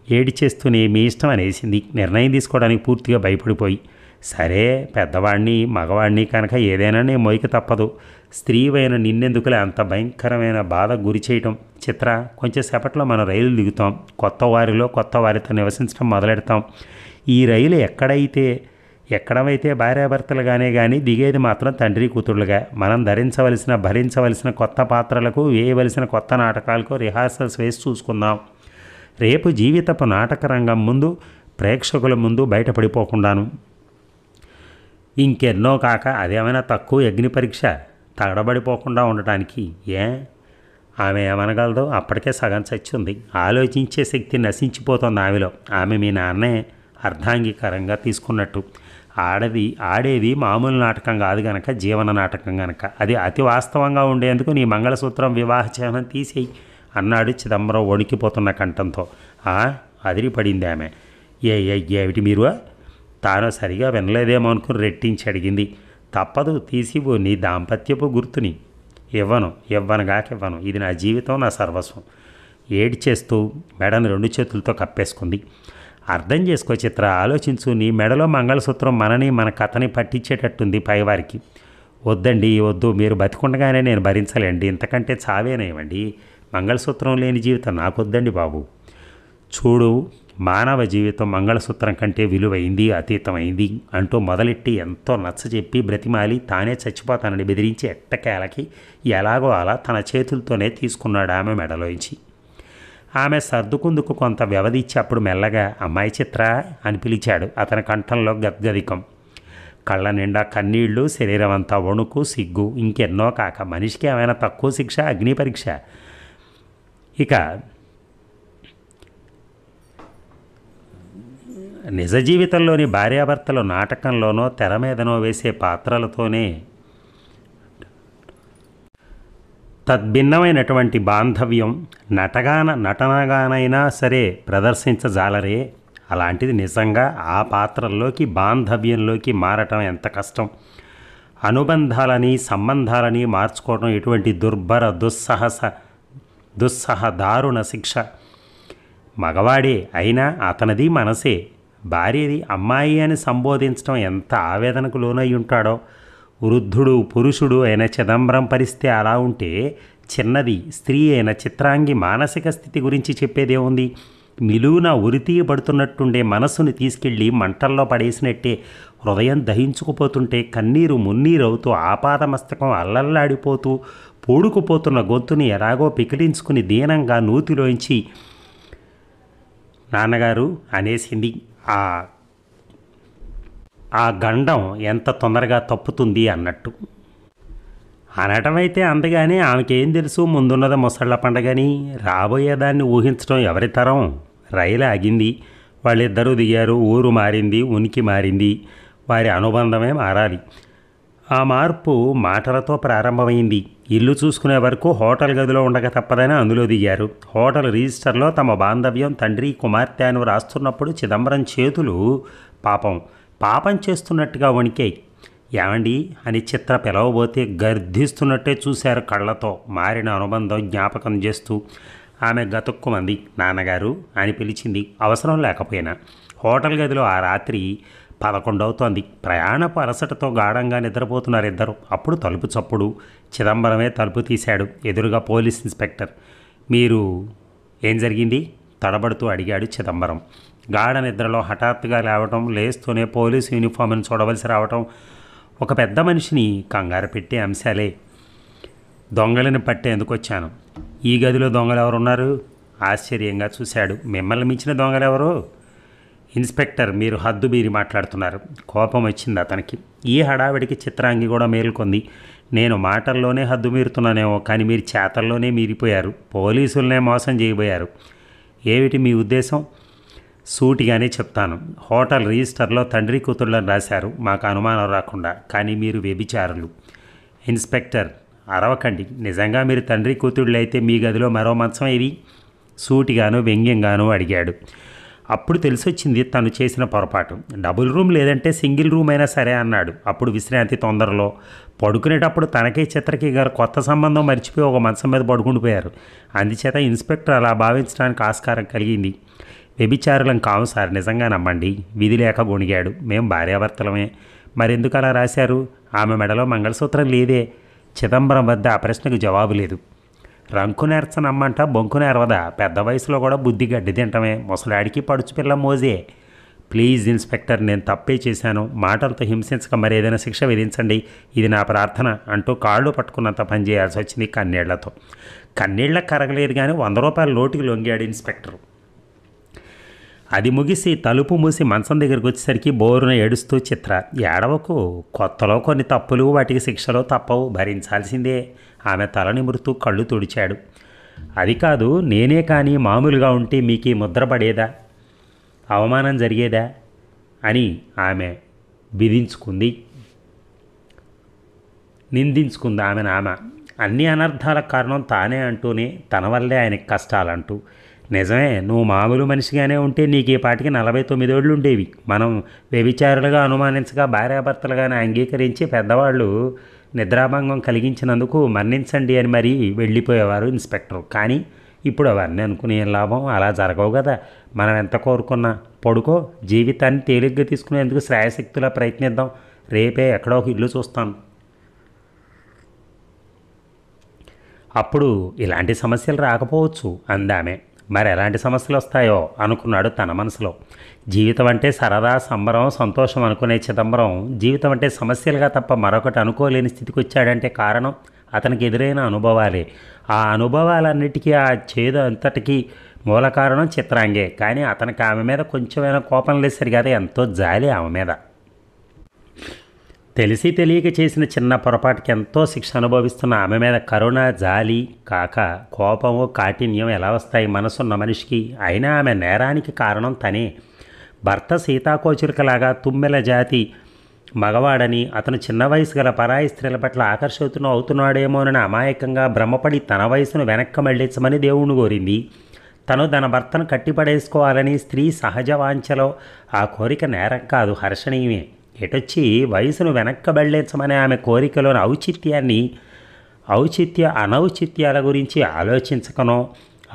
ఏడిచేస్తూనే మీ ఇష్టం అనేసింది, నిర్ణయం తీసుకోవడానికి పూర్తిగా భయపడిపోయి. సరే, పెద్దవాడిని మగవాడిని కనుక ఏదైనా నేను మోయిక తప్పదు. స్త్రీవైన నిన్నెందుకులే అంత భయంకరమైన బాధ గురి చేయటం? చిత్ర, కొంచెం సేపట్లో మనం రైలు దిగుతాం. కొత్త వారితో నివసించడం మొదలెడతాం. ఈ రైలు ఎక్కడమైతే భార్యాభర్తలుగానే కానీ దిగేది మాత్రం తండ్రి కూతుళ్ళుగా. మనం భరించవలసిన కొత్త పాత్రలకు, వేయవలసిన కొత్త నాటకాలకు రిహార్సల్స్ వేసి చూసుకుందాం. రేపు జీవితపు నాటక రంగం ముందు, ప్రేక్షకుల ముందు బయటపడిపోకుండాను. ఇంకెన్నో కాక అదేమైనా తక్కువ అగ్ని పరీక్ష? తగడబడిపోకుండా ఉండటానికి. ఆమె ఏమనగలదో? అప్పటికే సగం చచ్చింది. ఆలోచించే శక్తి నశించిపోతుంది ఆమెలో. ఆమె మీ నాన్నే అర్ధాంగీకరంగా తీసుకున్నట్టు. ఆడేది మామూలు నాటకం కాదు గనక, జీవన నాటకం గనక అది అతి వాస్తవంగా ఉండేందుకు నీ మంగళసూత్రం, వివాహ చిహ్నం తీసేయి అన్నాడు చిదంబరం వణికిపోతున్న కంఠంతో. అదిరిపడింది ఆమె. ఏమిటి మీరు? తాను సరిగా వినలేదేమో అనుకుని రెట్టించి అడిగింది. తప్పదు, తీసివు. నీ దాంపత్యపు గుర్తుని ఇవ్వను. ఇది నా జీవితం, నా సర్వస్వం. ఏడ్చేస్తూ మెడను 2 చేతులతో కప్పేసుకుంది. అర్థం చేసుకో చిత్ర, ఆలోచించు. నీ మెడలో మంగళసూత్రం మన కథని పట్టించేటట్టుంది పైవారికి. వద్దు, మీరు బతికుండగానే నేను భరించలేండి. ఇంతకంటే చావేనేవండి. మంగళసూత్రం లేని జీవితం నాకొద్దండి బాబు. చూడు, మానవ జీవితం మంగళసూత్రం కంటే విలువైంది, అతీతమైంది అంటూ మొదలెట్టి ఎంతో నచ్చజెప్పి బ్రతిమాలి తానే చచ్చిపోతానని బెదిరించి ఎట్టకేలకి ఎలాగో అలా తన చేతులతోనే తీసుకున్నాడు ఆమె మెడలోంచి. ఆమె సర్దుకుందుకు కొంత వ్యవధి ఇచ్చి అప్పుడు మెల్లగా అమ్మాయి చిత్ర అని పిలిచాడు. అతని కంఠంలో గద్గదికం, కళ్ళ నిండా కన్నీళ్లు, శరీరం అంతా వణుకు, సిగ్గు, ఇంకెన్నో కాక మనిషికి ఏమైనా తక్కువ శిక్ష అగ్ని పరీక్ష. ఇక నిజ జీవితంలోని భార్యాభర్తలు నాటకంలోనో తెర మీదనో వేసే పాత్రలతోనే తద్భిన్నమైనటువంటి బాంధవ్యం నటనగానైనా సరే ప్రదర్శించజాలరే. అలాంటిది నిజంగా ఆ పాత్రల్లోకి బాంధవ్యంలోకి మారటం ఎంత కష్టం. అనుబంధాలని సంబంధాలని మార్చుకోవడం ఎటువంటి దుర్భర దుస్సహ దారుణ శిక్ష. మగవాడే అయినా అతనిది మనసే. భార్యది అమ్మాయి అని సంబోధించడం ఎంత ఆవేదనకు లోనై ఉంటాడో. వృద్ధుడు పురుషుడు అయిన చిదంబరం పరిస్థితి అలా ఉంటే చిన్నది స్త్రీ అయిన చిత్రాంగి మానసిక స్థితి గురించి చెప్పేదేముంది? నిలువున ఉరితీయబడుతున్నట్టుండే మనస్సును తీసుకెళ్ళి మంటల్లో పడేసినట్టే హృదయం దహించుకుపోతుంటే కన్నీరు మున్నీరవుతూ ఆపాదమస్తకం అల్లల్లాడిపోతూ పూడుకుపోతున్న గొంతుని ఎలాగో పికిలించుకుని దీనంగా నూతిలోంచి నాన్నగారు అనేసింది. ఆ గండం ఎంత తొందరగా తప్పుతుంది అన్నట్టు అనటమైతే అందగానే ఆమెకేం తెలుసు ముందున్నది ముసళ్ళ పండగని. రాబోయేదాన్ని ఊహించడం ఎవరి తరం? రైలు ఆగింది, వాళ్ళిద్దరూ దిగారు, ఊరు మారింది, ఉనికి మారింది, వారి అనుబంధమే మారాలి. ఆ మార్పు మాటలతో ప్రారంభమైంది. ఇల్లు చూసుకునే వరకు హోటల్ గదిలో ఉండక తప్పదని అందులో దిగారు. హోటల్ రిజిస్టర్లో తమ బాంధవ్యం తండ్రి కుమార్తె అని రాస్తున్నప్పుడు చిదంబరం చేతులు పాపం చేస్తున్నట్టుగా వణికాయి. ఏమండి అని చిత్ర పిలవబోతే గర్ధిస్తున్నట్టే చూశారు కళ్ళతో. మారిన అనుబంధం జ్ఞాపకం చేస్తూ ఆమె గతుక్కుమంది. నాన్నగారు అని పిలిచింది అవసరం లేకపోయినా. హోటల్ గదిలో ఆ రాత్రి 11 అవుతోంది. ప్రయాణపు అలసటతో గాఢంగా నిద్రపోతున్నారు ఇద్దరు. అప్పుడు తలుపు చప్పుడు. చిదంబరమే తలుపు తీశాడు. ఎదురుగా పోలీస్ ఇన్స్పెక్టర్. మీరు ఏం జరిగింది తడబడుతూ అడిగాడు చిదంబరం. గాఢ నిద్రలో హఠాత్తుగా లేవటం, లేస్తూనే పోలీసు యూనిఫామ్ని చూడవలసి రావటం ఒక పెద్ద మనిషిని కంగారు పెట్టే అంశాలే. దొంగలని పట్టేందుకు వచ్చాను. ఈ గదిలో దొంగలు ఎవరున్నారు? ఆశ్చర్యంగా చూశాడు. మిమ్మల్ని మించిన దొంగలెవరు? ఇన్స్పెక్టర్ మీరు హద్దు మీరి మాట్లాడుతున్నారు. కోపం వచ్చింది అతనికి. ఈ హడావిడికి చిత్రాంగి కూడా మేల్కొంది. నేను మాటల్లోనే హద్దు మీరుతున్నానేమో, కానీ మీరు చేతల్లోనే మీరిపోయారు. పోలీసులనే మోసం చేయబోయారు. ఏమిటి మీ ఉద్దేశం? సూటిగానే చెప్తాను. హోటల్ రిజిస్టర్లో తండ్రి కూతుళ్ళని రాశారు మాకు అనుమానం రాకుండా. కానీ మీరు వ్యభిచారులు. ఇన్స్పెక్టర్ అరవకండి. నిజంగా మీరు తండ్రి కూతుళ్ళు అయితే మీ గదిలో మరో మంచం ఏది? సూటిగాను వ్యంగ్యంగాను అడిగాడు. అప్పుడు తెలిసొచ్చింది తను చేసిన పొరపాటు. డబుల్ రూమ్ లేదంటే సింగిల్ రూమ్ అయినా సరే అన్నాడు. అప్పుడు విశ్రాంతి తొందరలో పడుకునేటప్పుడు తనకే చిత్రకి గారు కొత్త సంబంధం మర్చిపోయి ఒక మంచం మీద పడుకుండిపోయారు. అందుచేత ఇన్స్పెక్టర్ అలా భావించడానికి ఆస్కారం కలిగింది. వ్యభిచారులం కాము సార్, నిజంగా నమ్మండి. విధి లేక గొణిగాడు. మేం భార్యాభర్తలమే. మరెందుకు అలా రాశారు? ఆమె మెడలో మంగళసూత్రం లేదే. చిదంబరం వద్ద ఆ ప్రశ్నకు జవాబు లేదు. రంకు నేర్చనమ్మంట బొంకు నేర్వదా? పెద్ద వయసులో కూడా బుద్ధి గడ్డి తింటమే. ముసలాడికి పడుచు పిల్ల మోజే. ప్లీజ్ ఇన్స్పెక్టర్, నేను తప్పే చేశాను. మాటలతో హింసించక మరేదైనా శిక్ష విధించండి. ఇది నా ప్రార్థన అంటూ కాళ్ళు పట్టుకున్నంత పని చేయాల్సి వచ్చింది కన్నీళ్లతో. కన్నీళ్ళకు కరగలేదు కానీ 100 రూపాయల నోటుకి లొంగాడు ఇన్స్పెక్టర్. అది ముగిసి తలుపు మూసి మంచం దగ్గరికి వచ్చేసరికి బోరున ఏడుస్తూ చిత్ర. ఏడవకు, కొత్తలో కొన్ని తప్పులు, వాటికి శిక్షలో తప్పవు, భరించాల్సిందే. ఆమె తల నిమురుతూ కళ్ళు తుడిచాడు. అది కాదు, నేనే కానీ మామూలుగా ఉంటే మీకు ముద్ర పడేదా, అవమానం జరిగేదా అని ఆమె నిందించుకుంది ఆమె. అన్ని అనర్థాలకు కారణం తానే అంటూనే తన వల్లే ఆయనకి కష్టాలంటూ. నిజమే, నువ్వు మామూలు మనిషిగానే ఉంటే నీకు ఈ పాటికి 49 ఏళ్ళు ఉండేవి. మనం వ్యభిచారులుగా అనుమానించగా భార్యాభర్తలుగానే అంగీకరించి పెద్దవాళ్ళు నిద్రాభంగం కలిగించినందుకు మన్నించండి అని మరీ వెళ్ళిపోయేవారు ఇన్స్పెక్టర్. కానీ ఇప్పుడు అవన్నీ అనుకునే లాభం, అలా జరగవు కదా. మనం ఎంత కోరుకున్నా పడుకో, జీవితాన్ని తేలిగ్గా తీసుకునేందుకు శ్రాయశక్తులా ప్రయత్నిద్దాం. రేపే ఎక్కడో ఒక ఇల్లు చూస్తాను. అప్పుడు ఇలాంటి సమస్యలు రాకపోవచ్చు అందామె. మరి ఎలాంటి సమస్యలు వస్తాయో అనుకున్నాడు తన మనసులో. జీవితం అంటే సరదా, సంబరం, సంతోషం అనుకునే చిదంబరం జీవితం అంటే సమస్యలుగా తప్ప మరొకటి అనుకోలేని స్థితికి వచ్చాడంటే కారణం అతనికి ఎదురైన అనుభవాలే. ఆ అనుభవాలన్నిటికీ, ఆ చేదు అంతటికీ మూల కారణం చిత్రాంగే. కానీ అతనికి ఆమె మీద కొంచెమైనా కోపం లేదు సరిగా, ఎంతో జాలి ఆమె మీద. తెలిసి తెలియక చేసిన చిన్న పొరపాటుకి ఎంతో శిక్ష అనుభవిస్తున్న ఆమె మీద కరుణ, జాలి కాక కోపము, కాఠిన్యం ఎలా వస్తాయి మనసున్న మనిషికి? అయినా ఆమె నేరానికి కారణం తనే. భర్త సీతాకోచురికలాగా తుమ్మెల జాతి మగవాడని, అతను చిన్న వయసు గల పరాయి స్త్రీల పట్ల అవుతున్నాడేమోనని అమాయకంగా భ్రమపడి తన వయసును వెనక్కి మళ్ళించమని దేవుణ్ణి కోరింది. తను తన భర్తను కట్టిపడేసుకోవాలని స్త్రీ సహజ వాంఛలో ఆ కోరిక నేరం కాదు, హర్షణీయమే. ఎటొచ్చి వయసును వెనక్కబళ్ళించమనే ఆమె కోరికలోని అనౌచిత్యాల గురించి ఆలోచించకనో,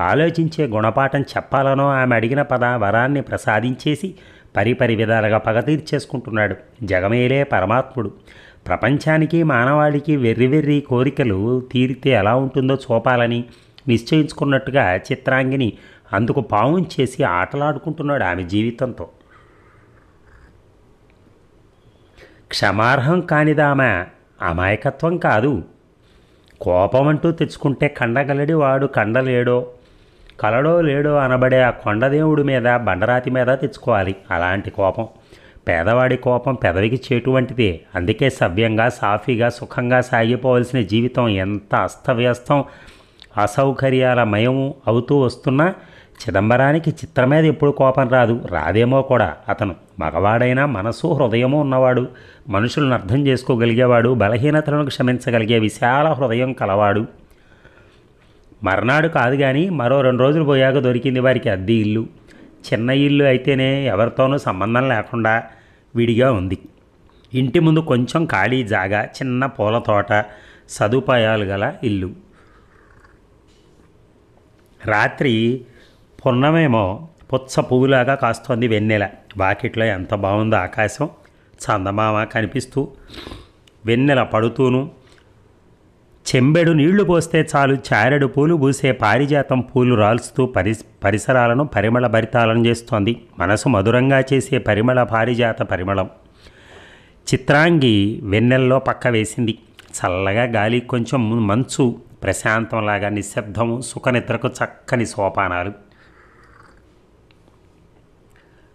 ఆలోచించే గుణపాఠం చెప్పాలనో ఆమె అడిగిన వరాన్ని ప్రసాదించేసి పరిపరి విధాలుగా పగ తీర్చేసుకుంటున్నాడు. జగమేలే పరమాత్ముడు. ప్రపంచానికి, మానవాళికి వెర్రి కోరికలు తీరితే ఎలా ఉంటుందో చూపాలని నిశ్చయించుకున్నట్టుగా చిత్రాంగిని అందుకు పావం చేసి ఆటలాడుకుంటున్నాడు ఆమె జీవితంతో. క్షమార్హం కానిదామె అమాయకత్వం కాదు. కోపం అంటూ తెచ్చుకుంటే కండగలడి వాడు కండలేడో కలడో లేడో అనబడే ఆ కొండదేవుడి మీద, బండరాతి మీద తెచ్చుకోవాలి అలాంటి కోపం. పేదవాడి కోపం పెదవికి చేటువంటిదే. అందుకే సవ్యంగా, సాఫీగా, సుఖంగా సాగిపోవలసిన జీవితం ఎంత అస్తవ్యస్తం, అసౌకర్యాల మయము అవుతూ వస్తున్నా చిదంబరానికి చిత్రం మీద ఎప్పుడు కోపం రాదేమో కూడా. అతను మగవాడైనా మనసు, హృదయము ఉన్నవాడు, మనుషులను అర్థం చేసుకోగలిగేవాడు, బలహీనతలను క్షమించగలిగే విశాల హృదయం కలవాడు. మర్నాడు కాదు కానీ మరో 2 రోజులు పోయాక దొరికింది వారికి అద్దె ఇల్లు. చిన్న ఇల్లు అయితేనే ఎవరితోనూ సంబంధం లేకుండా విడిగా ఉంది. ఇంటి ముందు కొంచెం ఖాళీ జాగా, చిన్న పూల తోట, సదుపాయాలు గల ఇల్లు. రాత్రి పున్నమేమో పుచ్చ పువ్వులాగా కాస్తోంది వెన్నెల. వాకిట్లో ఎంత బాగుందో ఆకాశం, చందమామ కనిపిస్తూ వెన్నెల పడుతూను. చెంబెడు నీళ్లు పోస్తే చాలు చారెడు పూలు పూసే పారిజాతం పూలు రాల్చుతూ పరిసరాలను పరిమళ భరితాలను చేస్తోంది. మనసు మధురంగా చేసే పరిమళ పారిజాత పరిమళం. చిత్రాంగి వెన్నెల్లో పక్క వేసింది. చల్లగా గాలి, కొంచెం మంచు, ప్రశాంతంలాగా నిశ్శబ్దము, సుఖనిద్రకు చక్కని సోపానాలు.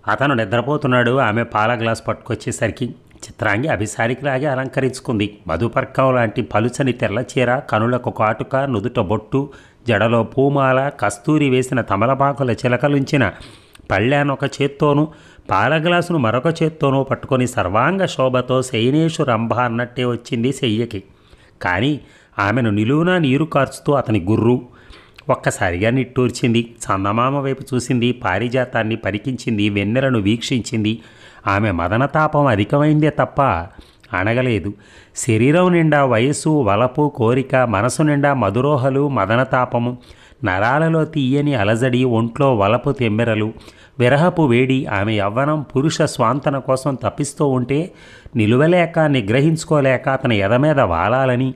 అతను నిద్రపోతున్నాడు. ఆమె పాల గ్లాస్ పట్టుకొచ్చేసరికి చిత్రాంగి అభిసారికిలాగే అలంకరించుకుంది. మధుపర్కం లాంటి పలుచని తెల్ల చీర, కనులకు కాటుక, నుదుట బొట్టు, జడలో పూమాల, కస్తూరి వేసిన తమలపాకుల చిలకలుంచిన పళ్ళానొక చేత్తోనూ, పాల గ్లాసును మరొక చేత్తోనూ పట్టుకొని సర్వాంగ శోభతో శయనేషు రంభ అన్నట్టే వచ్చింది శయ్యకి. కానీ ఆమెను నిలువునా నీరు కార్చుతూ అతని గుర్రు. ఒక్కసారిగా నిట్టూర్చింది. చందమామ వైపు చూసింది. పారిజాతాన్ని పరికించింది. వెన్నెలను వీక్షించింది. ఆమె మదనతాపం అధికమైందే తప్ప అణగలేదు. శరీరం నిండా వయస్సు, వలపు, కోరిక, మనసు నిండా మధురోహలు, మదనతాపము, నరాలలో తీయని అలజడి, ఒంట్లో వలపు తెమ్మెరలు, విరహపు వేడి. ఆమె యవ్వనం పురుష స్వాంతన కోసం తప్పిస్తూ ఉంటే నిలువలేక, నిగ్రహించుకోలేక అతని ఎద మీద వాలాలని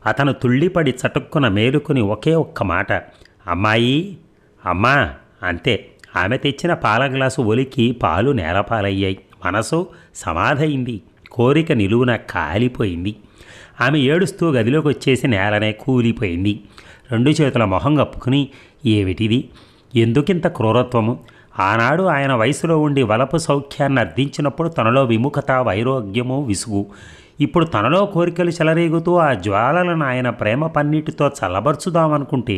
అతను తుళ్ళిపడి చటుక్కున మేలుకుని ఒకే ఒక్క మాట, అమ్మాయి, అమ్మా, అంతే. ఆమె తెచ్చిన పాల గ్లాసు ఒలికి పాలు నేలపాలయ్యాయి. మనసు సమాధయింది. కోరిక నిలువున కాలిపోయింది. ఆమె ఏడుస్తూ గదిలోకి వచ్చేసి నేలనే కూలిపోయింది. 2 చేతుల మొహం కప్పుకుని, ఏమిటిది, ఎందుకింత క్రూరత్వము? ఆనాడు ఆయన వయసులో ఉండి వలపు సౌఖ్యాన్ని అర్థించినప్పుడు తనలో విముఖత, వైరాగ్యము, విసుగు. ఇప్పుడు తనలో కోరికలు చెలరేగుతూ ఆ జ్వాలలను ఆయన ప్రేమ పన్నీటితో చల్లబరుచుదామనుకుంటే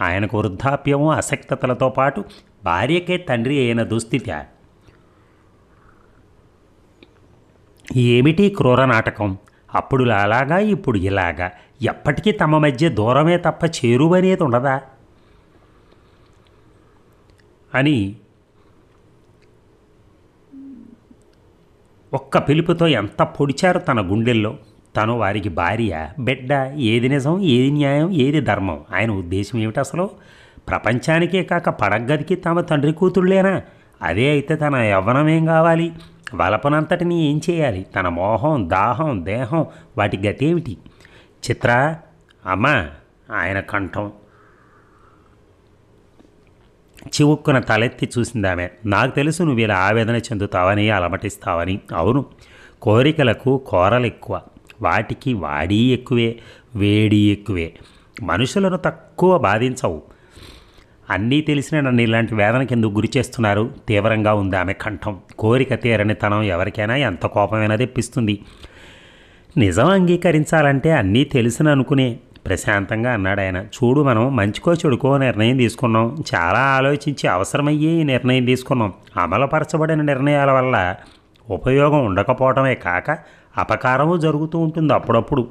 ఆయనకు వృద్ధాప్యము, అసక్తతలతో పాటు భార్యకే తండ్రి అయిన దుస్థితి. ఏమిటి క్రూర నాటకం? అప్పుడు అలాగా, ఇప్పుడు ఇలాగా. ఎప్పటికీ తమ మధ్య దూరమే తప్ప చేరువనేది ఉండదా అని ఒక్క పిలుపుతో ఎంత పొడిచారు తన గుండెల్లో. తను వారికి భార్య, బిడ్డ. ఏది నిజం, ఏది న్యాయం, ఏది ధర్మం? ఆయన ఉద్దేశం ఏమిటి అసలు? ప్రపంచానికే కాక పడగ్గదికి తమ తండ్రి కూతుళ్ళేనా? అదే అయితే తన యవ్వనమేం కావాలి? వలపనంతటిని ఏం చేయాలి? తన మోహం, దాహం, దేహం, వాటి గతేమిటి? చిత్ర, అమ్మా, ఆయన కంఠం. చివుక్కున తలెత్తి చూసిందామె. నాకు తెలుసు నువ్వు ఇలా ఆవేదన చెందుతావని, అలమటిస్తావని. అవును, కోరికలకు కోరలు ఎక్కువ, వాటికి వాడి ఎక్కువే, వేడి ఎక్కువే. మనుషులను తక్కువ బాధించవు. అన్నీ తెలిసిన నన్ను ఇలాంటి వేదనకి ఎందుకు గురి చేస్తున్నారు? తీవ్రంగా ఉంది ఆమె కంఠం. కోరిక తీరని తనం ఎవరికైనా ఎంత కోపమైనా తెప్పిస్తుంది. నిజం అంగీకరించాలంటే అన్నీ తెలిసిన అనుకునే, ప్రశాంతంగా అన్నాడు ఆయన. చూడు, మనం మంచికో చెడుకో నిర్ణయం తీసుకున్నాం. చాలా ఆలోచించి అవసరమయ్యే ఈ నిర్ణయం తీసుకున్నాం. అమలుపరచబడిన నిర్ణయాల వల్ల ఉపయోగం ఉండకపోవడమే కాక అపకారము జరుగుతూ ఉంటుంది అప్పుడప్పుడు.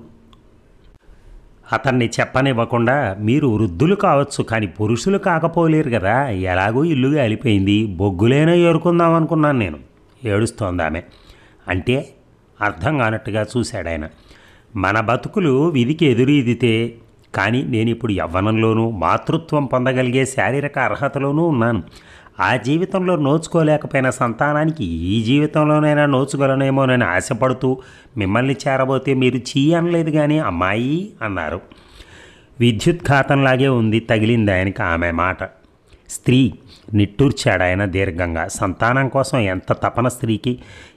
అతన్ని చెప్పనివ్వకుండా, మీరు వృద్ధులు కావచ్చు కానీ పురుషులు కాకపోలేరు కదా, ఎలాగూ ఇల్లుగా అలిపోయింది, బొగ్గులేనో ఏరుకుందాం అనుకున్నాను నేను. ఏడుస్తోంది ఆమె. అంటే అర్థం కానట్టుగా చూశాడాయన. మన బతుకులు విధికి ఎదురీదితే, కానీ నేను ఇప్పుడు యవ్వనంలోనూ మాతృత్వం పొందగలిగే శారీరక అర్హతలోనూ ఉన్నాను. ఆ జీవితంలో నోచుకోలేకపోయిన సంతానానికి ఈ జీవితంలోనైనా నోచుగలనేమోనని ఆశపడుతూ మిమ్మల్ని చేరబోతే మీరు చీ అనలేదు కానీ అమ్మాయి అన్నారు. విద్యుత్ఘాతంలాగే ఉంది తగిలింది ఆయనకి ఆమె మాట. స్త్రీ, నిట్టూర్చాడాయన దీర్ఘంగా. సంతానం కోసం ఎంత తపన స్త్రీకి!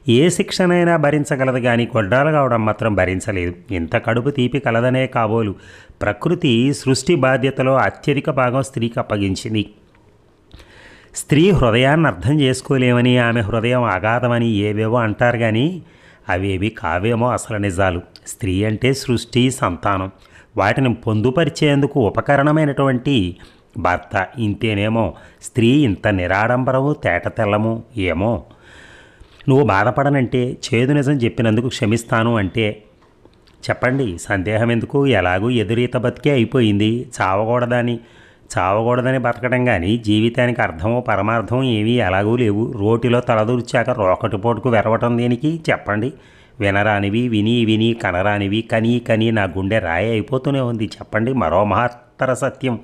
ఏ శిక్షనైనా భరించగలదు కానీ గొడ్డాలు కావడం మాత్రం భరించలేదు. ఇంత కడుపు తీపి కలదనే కాబోలు ప్రకృతి సృష్టి బాధ్యతలో అత్యధిక భాగం స్త్రీకి అప్పగించింది. స్త్రీ హృదయాన్ని అర్థం చేసుకోలేమని, ఆమె హృదయం అగాధమని ఏవేవో అంటారు కానీ అవేవి కావేమో అసలు నిజాలు. స్త్రీ అంటే సృష్టి, సంతానం, వాటిని పొందుపరిచేందుకు ఉపకరణమైనటువంటి భర్త. ఇంతేనేమో స్త్రీ ఇంత నిరాడంబరము, తేట తెల్లము ఏమో. నువ్వు బాధపడనంటే, చేదు నిజం చెప్పినందుకు క్షమిస్తాను అంటే చెప్పండి, సందేహం ఎందుకు? ఎలాగూ ఎదురీత బతికే అయిపోయింది. చావకూడదని బతకడం కానీ జీవితానికి అర్థమో పరమార్థం ఏమీ ఎలాగూ లేవు. రోటిలో తలదూర్చాక రోకటిపోటుకు వెరవటం దేనికి చెప్పండి? వినరానివి విని విని, కనరానివి కని కని నా గుండె రాయి అయిపోతూనే ఉంది. చెప్పండి మరో మహత్తర సత్యం.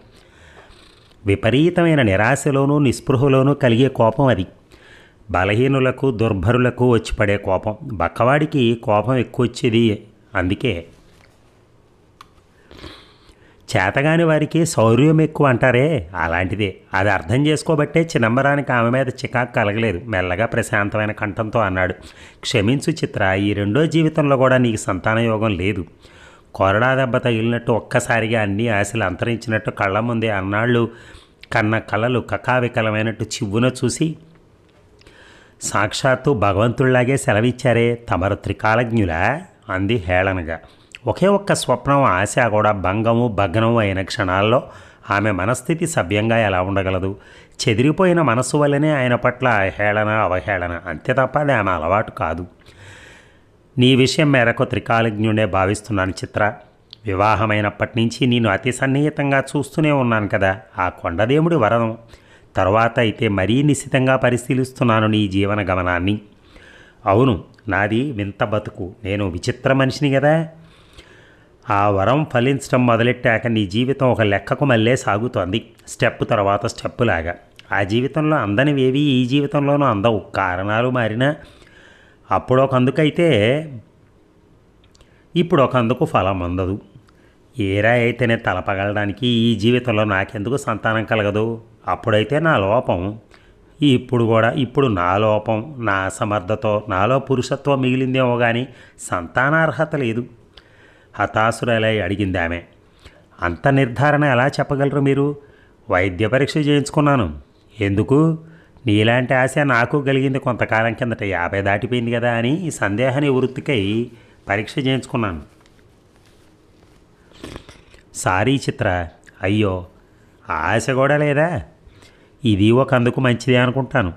విపరీతమైన నిరాశలోనూ నిస్పృహలోనూ కలిగే కోపం అది. బలహీనులకు దుర్భరులకు వచ్చి పడే కోపం. బక్కవాడికి కోపం ఎక్కువ వచ్చేది అందుకే. చేతగాని వారికి శౌర్యం ఎక్కువ అంటారే, అలాంటిదే. అది అర్థం చేసుకోబట్టే చిదంబరానికి ఆమె మీద చికాకు కలగలేదు. మెల్లగా ప్రశాంతమైన కంఠంతో అన్నాడు. క్షమించు చిత్ర, ఈ రెండో జీవితంలో కూడా నీకు సంతాన యోగం లేదు. కొరడా దెబ్బ తగిలినట్టు ఒక్కసారిగా అన్ని ఆశలు అంతరించినట్టు కళ్ళ ముందే అన్నాళ్ళు కన్న కళలు కకావికలమైనట్టు చివ్వున చూసి, సాక్షాత్తు భగవంతుళ్లాగే సెలవిచ్చారే, తమరు త్రికాలజ్ఞులా అంది హేళనగా. ఒకే ఒక్క స్వప్నం, ఆశ కూడా భంగము భగ్నము అయిన క్షణాల్లో ఆమె మనస్థితి సభ్యంగా ఎలా ఉండగలదు? చెదిరిపోయిన మనస్సు వల్లనే ఆయన పట్ల హేళన అవహేళన, అంతే తప్ప అది ఆమె అలవాటు కాదు. నీ విషయం మేరకు త్రికాలజ్ఞుడే భావిస్తున్నాను చిత్ర. వివాహమైనప్పటి నుంచి నేను అతి సన్నిహితంగా చూస్తూనే ఉన్నాను కదా, ఆ కొండదేవుడి వరం. తరువాత అయితే మరీ నిశ్చితంగా పరిశీలిస్తున్నాను నీ జీవన గమనాన్ని. అవును, నాది వింత బతుకు, నేను విచిత్ర మనిషిని కదా. ఆ వరం ఫలించడం మొదలెట్టాక నీ జీవితం ఒక లెక్కకు మళ్ళీ సాగుతోంది, స్టెప్ తర్వాత స్టెప్పులాగా. ఆ జీవితంలో అందనివేవి ఈ జీవితంలోనూ అందవు. కారణాలు మారినా అప్పుడు ఒక అందుకైతే ఇప్పుడు ఒక అందుకు ఫలం అందదు. ఏరా అయితేనే తలపగలడానికి ఈ జీవితంలో నాకెందుకు సంతానం కలగదు? అప్పుడైతే నా లోపం, ఇప్పుడు నా లోపం, నా అసమర్థతో నాలో పురుషత్వం మిగిలిందేమో కానీ సంతానార్హత లేదు. హతాశురాలై అడిగింది ఆమె. అంత నిర్ధారణ ఎలా చెప్పగలరు మీరు? వైద్య పరీక్ష చేయించుకున్నాను. ఎందుకు? నీలాంటి ఆశ నాకు కలిగింది కొంతకాలం కిందట, 50 దాటిపోయింది కదా అని సందేహ నివృత్తికై పరీక్ష చేయించుకున్నాను. సారీ చిత్ర. అయ్యో, ఆశ కూడా లేదా? ఇది ఒక అందుకు మంచిదే అనుకుంటాను.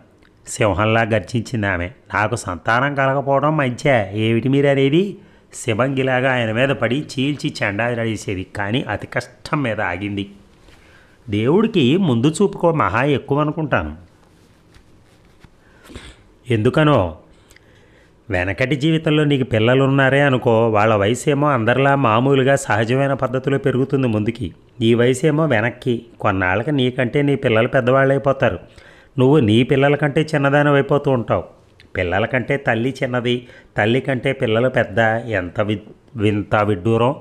సింహంలా గర్జించింది ఆమె. నాకు సంతానం కలగపోవడం మంచే ఏమిటి మీరు అనేది? శివంగిలాగా ఆయన మీద పడి చీల్చి చెండాడేసేది, కానీ అతి కష్టం మీద ఆగింది. దేవుడికి ముందు చూపుకో మహా ఎక్కువ అనుకుంటాను. ఎందుకనో? వెనకటి జీవితంలో నీకు పిల్లలు ఉన్నారే అనుకో, వాళ్ళ వయసేమో అందరిలా మామూలుగా సహజమైన పద్ధతిలో పెరుగుతుంది ముందుకి. ఈ వయసేమో వెనక్కి. కొన్నాళ్ళకి నీకంటే నీ పిల్లలు పెద్దవాళ్ళు అయిపోతారు. నువ్వు నీ పిల్లల కంటే చిన్నదాని అయిపోతూ ఉంటావు. పిల్లల కంటే తల్లి చిన్నది, తల్లి కంటే పిల్లలు పెద్ద. ఎంత వింత విడ్డూరం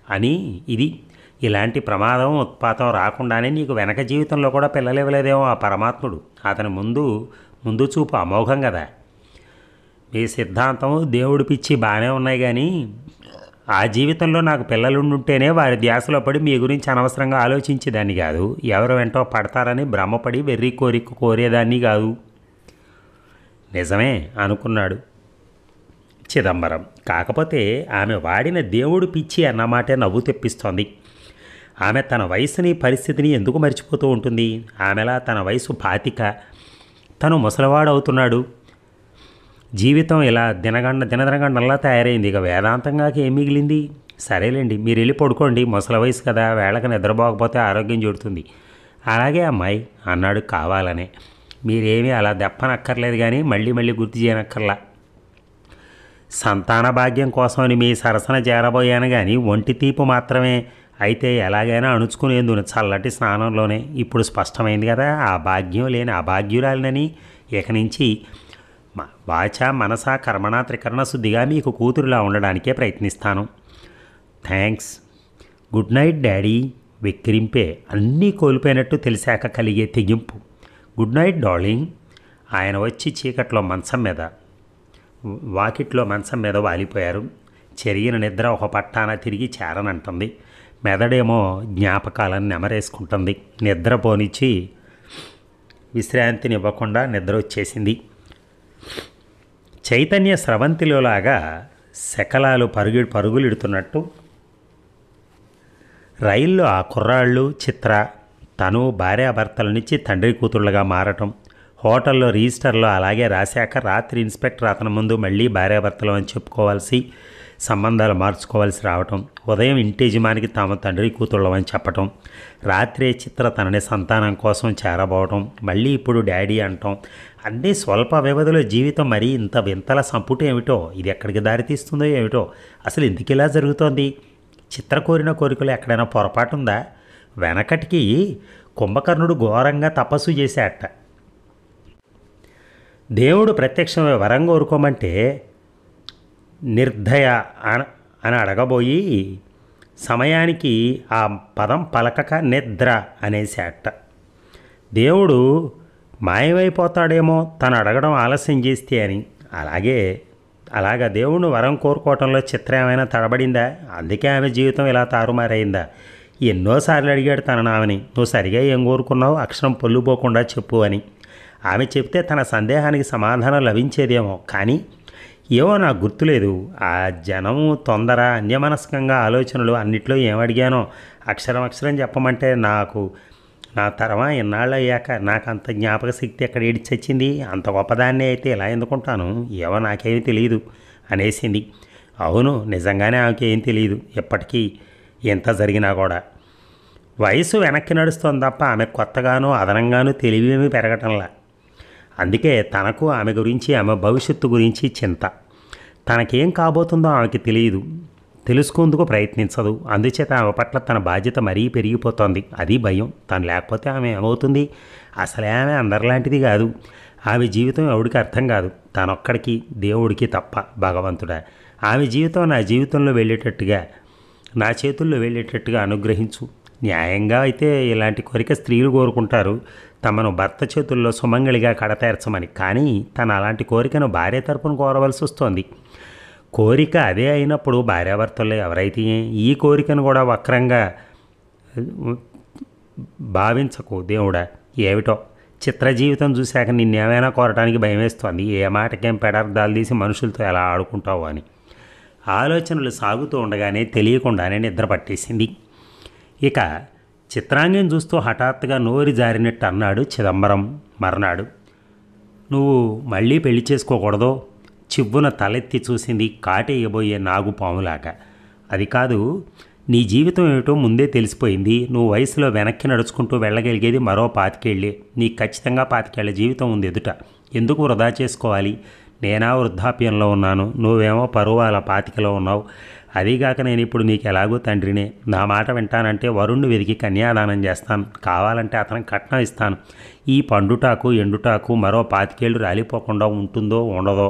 అని ఇది. ఇలాంటి ప్రమాదం ఉత్పాతం రాకుండానే నీకు వెనక జీవితంలో కూడా పిల్లలు ఇవ్వలేదేమో ఆ పరమాత్ముడు. అతని ముందు చూపు అమోఘం కదా. మీ సిద్ధాంతం దేవుడి పిచ్చి బాగానే ఉన్నాయి, కానీ ఆ జీవితంలో నాకు పిల్లలుండుంటేనే వారి ధ్యాసలో పడి మీ గురించి అనవసరంగా ఆలోచించేదాన్ని కాదు, ఎవరు వెంటో పడతారని భ్రమపడి వెర్రి కోరిక కోరేదాన్ని కాదు. నిజమే అనుకున్నాడు చిదంబరం. కాకపోతే ఆమె వాడిన దేవుడు పిచ్చి అన్నమాటే నవ్వు తెప్పిస్తోంది. ఆమె తన వయసుని పరిస్థితిని ఎందుకు మర్చిపోతూ ఉంటుంది? ఆమెలా తన వయసు 25, తను ముసలివాడవుతున్నాడు. జీవితం ఇలా దినదినగండల్లా తయారైంది. ఇక వేదాంతంగా ఏం మిగిలింది? సరేలేండి, మీరు వెళ్ళి పడుకోండి, ముసలి వయసు కదా, వేళకు నిద్రపోకపోతే ఆరోగ్యం చెడుతుంది. అలాగే అమ్మాయి అన్నాడు కావాలనే. మీరేమీ అలా దెప్పనక్కర్లేదు, కానీ మళ్ళీ గుర్తు చేయనక్కర్లా. సంతాన భాగ్యం కోసమని మీ సరసన చేరబోయాను, కానీ ఒంటి తీపు మాత్రమే అయితే ఎలాగైనా అణుచుకునేందును చల్లటి స్నానంలోనే. ఇప్పుడు స్పష్టమైంది కదా, ఆ భాగ్యం లేని అభాగ్యురాలినని. ఇక నుంచి వాచ మనస కర్మణ త్రికరణ శుద్ధిగా మీకు కూతురులా ఉండడానికే ప్రయత్నిస్తాను. థ్యాంక్స్. Good night daddy. వెక్కిరింపే, అన్నీ కోల్పోయినట్టు తెలిసాక కలిగే తెగింపు. Good night darling. ఆయన వచ్చి చీకట్లో వాకిట్లో మంచం మీద వాలిపోయారు. చెరిగిన నిద్ర ఒక పట్టాన తిరిగి చేరనంటుంది. మెదడేమో జ్ఞాపకాలను నెమరేసుకుంటుంది. నిద్రపోనిచ్చి విశ్రాంతినివ్వకుండా నిద్ర వచ్చేసింది. చైతన్య స్రవంతిలోలాగా శకలాలు పరుగులిడుతున్నట్టు రైల్లో ఆ కుర్రాళ్ళు, చిత్ర, తను భార్యాభర్తల నుంచి తండ్రి కూతుళ్ళగా మారటం, హోటల్లో రిజిస్టర్లో అలాగే రాశాక రాత్రి ఇన్స్పెక్టర్ అతని ముందు మళ్ళీ భార్యాభర్తలు అని చెప్పుకోవాల్సి, సంబంధాలు మార్చుకోవాల్సి రావటం, ఉదయం ఇంటి యజమానికి తాము తండ్రి కూతుళ్ళమని చెప్పటం, రాత్రే చిత్ర తనని సంతానం కోసం చేరబోవటం, మళ్ళీ ఇప్పుడు డాడీ అంటాం, అన్నీ స్వల్ప వ్యవధిలో జీవితం మరీ ఇంత వింతల సంపుటు ఏమిటో, ఇది ఎక్కడికి దారితీస్తుందో ఏమిటో, అసలు ఎందుకు ఇలా జరుగుతోంది? చిత్ర కోరిన కోరికలు ఎక్కడైనా పొరపాటుందా? వెనకటికి కుంభకర్ణుడు ఘోరంగా తపస్సు చేశాట. దేవుడు ప్రత్యక్షమే వరం కోరుకోమంటే నిర్దయ అని అడగబోయి సమయానికి ఆ పదం పలకక నిద్ర అనేసాట. దేవుడు మాయమైపోతాడేమో తను అడగడం ఆలస్యం చేస్తే అని. అలాగా దేవుడు వరం కోరుకోవటంలో చిత్ర ఏమైనా తడబడిందా? అందుకే ఆమె జీవితం ఇలా తారుమారైందా? ఎన్నోసార్లు అడిగాడు తనను ఆమెని, నువ్వు సరిగా ఏం కోరుకున్నావు, అక్షరం పొల్లుపోకుండా చెప్పు అని. ఆమె చెప్తే తన సందేహానికి సమాధానం లభించేదేమో, కానీ ఏవో నాకు గుర్తులేదు. ఆ జనము, తొందర, అన్యమనస్కంగా ఆలోచనలు అన్నిట్లో ఏమడిగానో అక్షరం చెప్పమంటే నా తరమా ఇన్నాళ్ళు అయ్యాక నాకు అంత జ్ఞాపక శక్తి ఎక్కడ ఏడిచొచ్చింది? అంత గొప్పదాన్నే అయితే ఇలా ఎందుకుంటాను? ఏవో నాకేమీ తెలియదు అనేసింది. అవును, నిజంగానే ఆమెకి ఏం తెలియదు ఎప్పటికీ, ఎంత జరిగినా కూడా. వయసు వెనక్కి నడుస్తుంది తప్ప ఆమె కొత్తగానో అదనంగానూ తెలివేమీ పెరగటంలా. అందుకే తనకు ఆమె గురించి, ఆమె భవిష్యత్తు గురించి చింత. తనకేం కాబోతుందో ఆమెకి తెలియదు, తెలుసుకుందుకు ప్రయత్నించదు. అందుచేత ఆమె పట్ల తన బాధ్యత మరీ పెరిగిపోతోంది. అది భయం. తను లేకపోతే ఆమె ఏమవుతుంది? అసలే ఆమె అందరిలాంటిది కాదు. ఆమె జీవితం ఎవడికి అర్థం కాదు, తనొక్కడికి, దేవుడికి తప్ప. భగవంతుడా, ఆమె జీవితం నా జీవితంలో వెళ్ళేటట్టుగా, నా చేతుల్లో వెళ్ళేటట్టుగా అనుగ్రహించు. న్యాయంగా అయితే ఇలాంటి కోరిక స్త్రీలు కోరుకుంటారు, తమను భర్త చేతుల్లో సుమంగళిగా కడతేర్చమని. కానీ తను అలాంటి కోరికను భార్య తరపున కోరవలసి వస్తోంది. కోరిక అదే అయినప్పుడు భార్యాభర్తల్లో ఎవరైతే ఈ కోరికను కూడా వక్రంగా భావించకు దేవుడా. ఏమిటో చిత్ర జీవితం చూశాక నిన్నేమైనా కోరటానికి భయం వేస్తోంది. ఏ మాటకేం పెడార్థాలు తీసి మనుషులతో ఎలా ఆడుకుంటావు అని ఆలోచనలు సాగుతూ ఉండగానే తెలియకుండానే నిద్ర పట్టేసింది. ఇక చిత్రాంగం చూస్తూ హఠాత్తుగా నోరు జారినట్టు అన్నాడు చిదంబరం మర్నాడు. నువ్వు మళ్ళీ పెళ్లి చేసుకోకూడదో? చివ్వున తలెత్తి చూసింది కాటేయబోయే నాగుపాములాగా. అది కాదు, నీ జీవితం ఏమిటో ముందే తెలిసిపోయింది. నువ్వు వయసులో వెనక్కి నడుచుకుంటూ వెళ్ళగలిగేది మరో 25 ఏళ్ళే. నీకు ఖచ్చితంగా 25 ఏళ్ల జీవితం ఉంది ఎదుట. ఎందుకు వృధా చేసుకోవాలి? నేనా వృద్ధాప్యంలో ఉన్నాను, నువ్వేమో పరువాల 25లో ఉన్నావు. అదీగాక నేను ఇప్పుడు నీకు ఎలాగో తండ్రినే. నా మాట వింటానంటే వరుణ్ణి వెతికి కన్యాదానం చేస్తాను, కావాలంటే అతనికి కట్నం ఇస్తాను. ఈ పండుటాకు ఎండుటాకు మరో 25 ఏళ్ళు రాలిపోకుండా ఉంటుందో ఉండదో.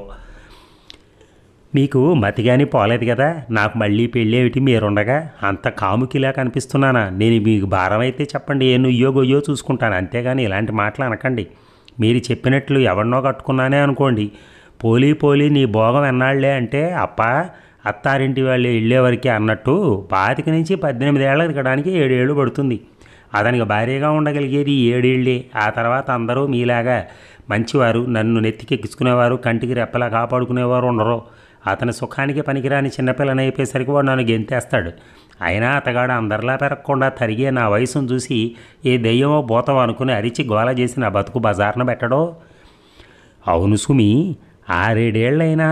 మీకు మతిగాని పోలేదు కదా, నాకు మళ్ళీ పెళ్ళేమిటి మీరుండగా అంత కాముకిలా కనిపిస్తున్నానా? నేను మీకు భారం అయితే చెప్పండి, ఏ నుయ్యో గొయ్యో చూసుకుంటాను, అంతేగాని ఇలాంటి మాటలు అనకండి. మీరు చెప్పినట్లు ఎవరినో కట్టుకున్నానే అనుకోండి, పోలీ పోలీ నీ భోగం ఎన్నాళ్లే అంటే అప్ప అత్తారింటి వాళ్ళు వెళ్ళేవరకే అన్నట్టు 25 నుంచి 18 ఏళ్ళ దిగడానికి 7 ఏళ్ళు పడుతుంది. అతనికి భార్యగా ఉండగలిగేది 7 ఏళ్ళే. ఆ తర్వాత అందరూ మీలాగా మంచివారు, నన్ను నెత్తికెక్కించుకునేవారు, కంటికి రెప్పలా కాపాడుకునేవారు ఉండరు. అతని సుఖానికి పనికిరాని చిన్నపిల్లని అయిపోయేసరికి వాడు నన్ను గెంతేస్తాడు. అయినా అతగాడు అందరిలా పెరగకుండా తరిగే నా వయసును చూసి ఏ దెయ్యమో భూతం అనుకుని అరిచి గోల చేసి నా బతుకు బజార్న పెట్టడో. అవును సుమి, 6-7 ఏళ్ళైనా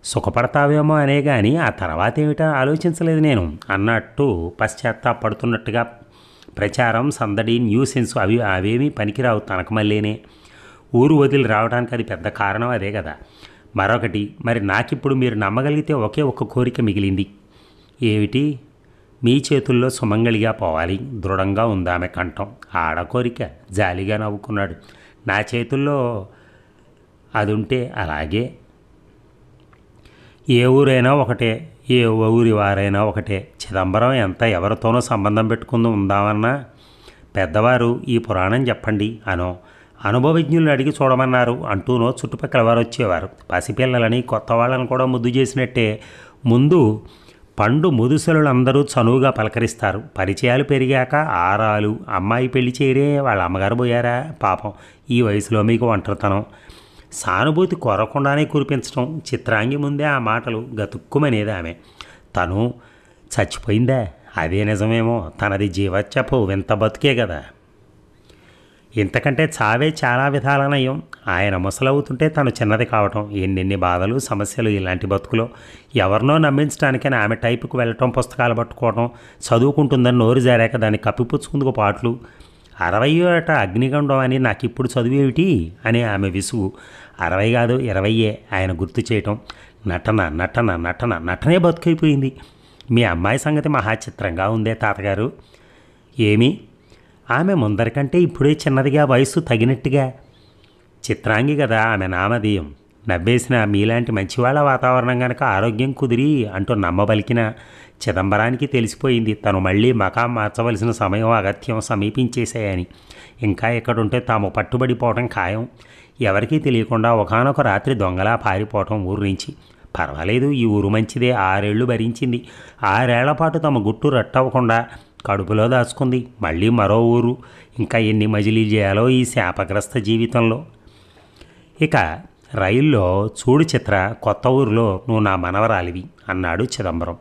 సుఖపడతావేమో అనే కానీ ఆ తర్వాత ఏమిటో ఆలోచించలేదు నేను అన్నట్టు పశ్చాత్తాపడుతున్నట్టుగా ప్రచారం, సందడి, న్యూసెన్స్ అవేమీ పనికిరావు తనకు మళ్ళీనే. ఊరు వదిలి రావడానికి అది పెద్ద కారణం అదే కదా. మరొకటి, మరి నాకిప్పుడు మీరు నమ్మగలిగితే ఒకే ఒక్క కోరిక మిగిలింది. ఏమిటి? మీ చేతుల్లో సుమంగళిగా పోవాలి. దృఢంగా ఉంది ఆమె కంఠం. ఆడ కోరిక. జాలిగా నవ్వుకున్నాడు. నా చేతుల్లో అది ఉంటే అలాగే. ఏ ఊరైనా ఒకటే, ఏ ఊరి వారైనా ఒకటే. చిదంబరం ఎంత ఎవరితోనో సంబంధం పెట్టుకుంటూ ఉందామన్నా పెద్దవారు ఈ పురాణం చెప్పండి అనో, అనుభవజ్ఞులను అడిగి చూడమన్నారు అంటూనో చుట్టుపక్కల వారు వచ్చేవారు. పసిపిల్లలని కొత్త వాళ్ళని కూడా ముద్దు చేసినట్టే ముందు పండు ముదుసలులందరూ చనువుగా పలకరిస్తారు. పరిచయాలు పెరిగాక ఆరాలు, అమ్మాయి పెళ్లి చేయరే, వాళ్ళ అమ్మగారు పోయారా పాపం, ఈ వయసులో మీకు ఒంటరితనం, సానుభూతి కొరకుండానే కురిపించడం. చిత్రాంగి ముందే ఆ మాటలు గతుక్కుమనేది ఆమె. తను చచ్చిపోయిందా? అదే నిజమేమో. తనది జీవచ్చపు వింత బతుకే కదా. ఇంతకంటే చావే చాలా విధాలనయం. ఆయన ముసలవుతుంటే తను చిన్నది కావటం, ఎన్నెన్ని బాధలు సమస్యలు ఇలాంటి బతుకులో. ఎవరినో నమ్మించడానికని ఆమె టైపుకు వెళ్ళటం, పుస్తకాలు పట్టుకోవడం, చదువుకుంటుందని నోరు జారాక దాన్ని కప్పిపుచ్చుకుందుకు పాటలు. 60 ఏట అగ్నిగుండం అని నాకు ఇప్పుడు చదువేమిటి అని ఆమె విసుగు. 60 కాదు 20 ఆయన గుర్తు చేయటం. నటన నటన నటన నటనే బతుకైపోయింది. మీ అమ్మాయి సంగతి మహాచిత్రంగా ఉందే తాతగారు. ఏమి? ఆమె ముందరికంటే ఇప్పుడే చిన్నదిగా, వయసు తగినట్టుగా. చిత్రాంగి కదా ఆమె నామధేయం. నవ్వేసిన మీలాంటి మంచివాళ్ళ వాతావరణం కనుక ఆరోగ్యం కుదిరి అంటూ నమ్మబలికిన చిదంబరానికి తెలిసిపోయింది తను మళ్ళీ మకాం మార్చవలసిన సమయం అగత్యం సమీపించేశాయని. ఇంకా ఎక్కడుంటే తాము పట్టుబడిపోవటం ఖాయం. ఎవరికీ తెలియకుండా ఒకానొక రాత్రి దొంగలా పారిపోవటం ఊరు నుంచి. పర్వాలేదు, ఈ ఊరు మంచిదే. 6 ఏళ్ళు భరించింది. 6 ఏళ్ల పాటు తమ గుట్టు రట్టవ్వకుండా కడుపులో దాచుకుంది. మళ్ళీ మరో ఊరు. ఇంకా ఎన్ని మజిలీలు చేయాలో ఈ శాపగ్రస్త జీవితంలో. ఇక రైల్లో చూడు చిత్ర, కొత్త ఊరిలో నువ్వు నా మనవరాలివి అన్నాడు చిదంబరం.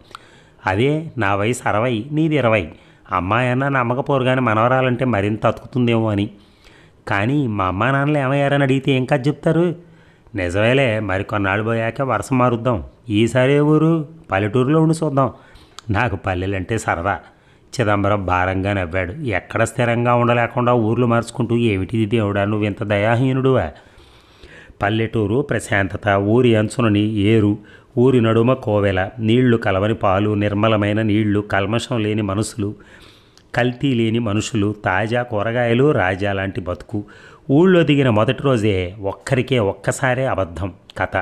అదే నా వయసు 60, నీది 20. అమ్మాయి అన్న నమ్మకపోరు కానీ మనవరాలంటే మరింత అతుకుతుందేమో అని. కానీ మా అమ్మా నాన్నలు ఏమయ్యారని అడిగితే ఏం కాదు చెప్తారు. నిజమేలే, మరి కొన్నాళ్ళు పోయాక వరుస మారుద్దాం. ఈసారి ఊరు పల్లెటూరులో ఉండి చూద్దాం. నాకు పల్లెలంటే సరదా. చిదంబరం భారంగా నవ్వాడు. ఎక్కడ స్థిరంగా ఉండలేకుండా ఊర్లు మార్చుకుంటూ ఏమిటిది దేవుడా, నువ్వు ఇంత దయాహీనుడువా? పల్లెటూరు ప్రశాంతత, ఊరి అంచునని ఏరు, ఊరి నడుమ కోవెల, నీళ్లు కలవని పాలు, నిర్మలమైన నీళ్లు, కల్మషం లేని మనసులు, కల్తీ లేని మనుషులు, తాజా కూరగాయలు, రాజా లాంటి బతుకు. ఊళ్ళో దిగిన మొదటి రోజే ఒక్కసారే అబద్ధం కథ.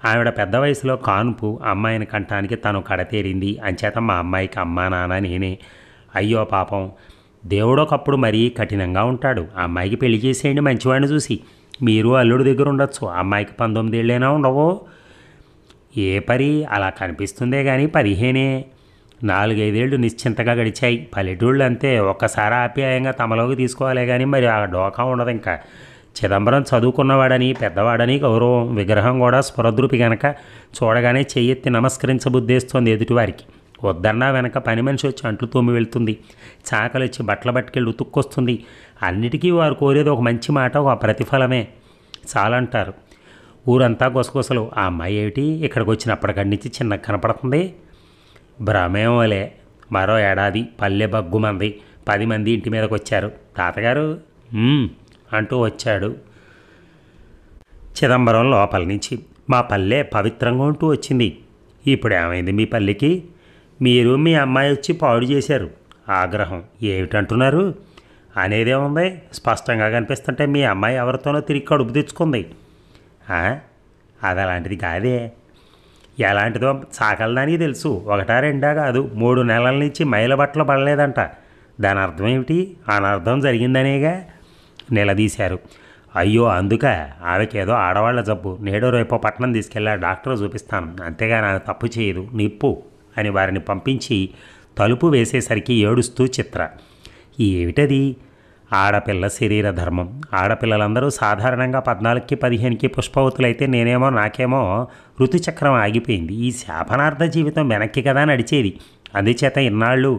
ఆవిడ పెద్ద వయసులో కాన్పు. అమ్మాయిని కంటానికి తను కడతేరింది. అంచేత మా అమ్మాయికి అమ్మా నాన్న నేనే. అయ్యో పాపం, దేవుడొకప్పుడు మరీ కఠినంగా ఉంటాడు. ఆ అమ్మాయికి పెళ్లి చేసేయండి మంచివాడిని చూసి. మీరు అల్లుడి దగ్గర ఉండొచ్చు. అమ్మాయికి 19 ఏళ్ళైనా ఉండవో. ఏ పరి అలా కనిపిస్తుందే కానీ 15. 4-5 ఏళ్ళు నిశ్చింతగా గడిచాయి. పల్లెటూళ్ళు అంతే, ఒక్కసారి ఆప్యాయంగా తమలోకి తీసుకోవాలే కానీ మరి ఆ డోకా ఉండదు ఇంకా. చిదంబరం చదువుకున్నవాడని, పెద్దవాడని గౌరవం, విగ్రహం కూడా స్ఫురద్రూపి గనక చూడగానే చెయ్యెత్తి నమస్కరించబుద్దేస్తోంది ఎదుటివారికి. వద్దన్నా వెనక పని మనిషి వచ్చి అంట్లు తోమి వెళ్తుంది. చాకలు వచ్చి బట్టలు పట్టుకెళ్ళి ఉతుక్కొస్తుంది. అన్నిటికీ వారు కోరేది ఒక మంచి మాట, ఒక ప్రతిఫలమే చాలంటారు. ఊరంతా గుసగుసలు. ఆ అమ్మాయి ఏమిటి ఇక్కడికి వచ్చినప్పటికడి నుంచి చిన్న కనపడుతుంది? భ్రమేమోలే. మరో ఏడాది పల్లె బగ్గుమంది. 10 మంది ఇంటి మీదకి వచ్చారు. తాతగారు అంటూ వచ్చాడు చిదంబరం లోపల నుంచి. మా పల్లె పవిత్రంగా ఉంటూ వచ్చింది. ఇప్పుడు ఏమైంది మీ పల్లెకి? మీరు మీ అమ్మాయి వచ్చి పాడు చేశారు. ఆగ్రహం. ఏమిటంటున్నారు? అనేదేముంది, స్పష్టంగా కనిపిస్తుంటే మీ అమ్మాయి ఎవరితోనో తిరిగి కడుపు తెచ్చుకుంది. అది అలాంటిది కాదే. ఎలాంటిదో సాకలదానికి తెలుసు. ఒకటా రెండా కాదు, 3 నెలల నుంచి మైల బట్టలు పడలేదంట. దాని అర్థం ఏమిటి? అనర్థం జరిగిందనేగా నిలదీశారు. అయ్యో అందుక, ఆమెకేదో ఆడవాళ్ల జబ్బు. నేడో రేపో పట్టణం తీసుకెళ్ళా డాక్టర్ చూపిస్తాను, అంతేగా నాకు తప్పు చేయదు, నిప్పు అని వారిని పంపించి తలుపు వేసేసరికి ఏడుస్తూ చిత్ర, ఏమిటది? ఆడపిల్ల శరీర ధర్మం. ఆడపిల్లలందరూ సాధారణంగా 14కి 15కి పుష్పవతులైతే నాకేమో ఋతుచక్రం ఆగిపోయింది. ఈ శాపనార్థ జీవితం వెనక్కి కదా నడిచేది. అందుచేత ఇన్నాళ్ళు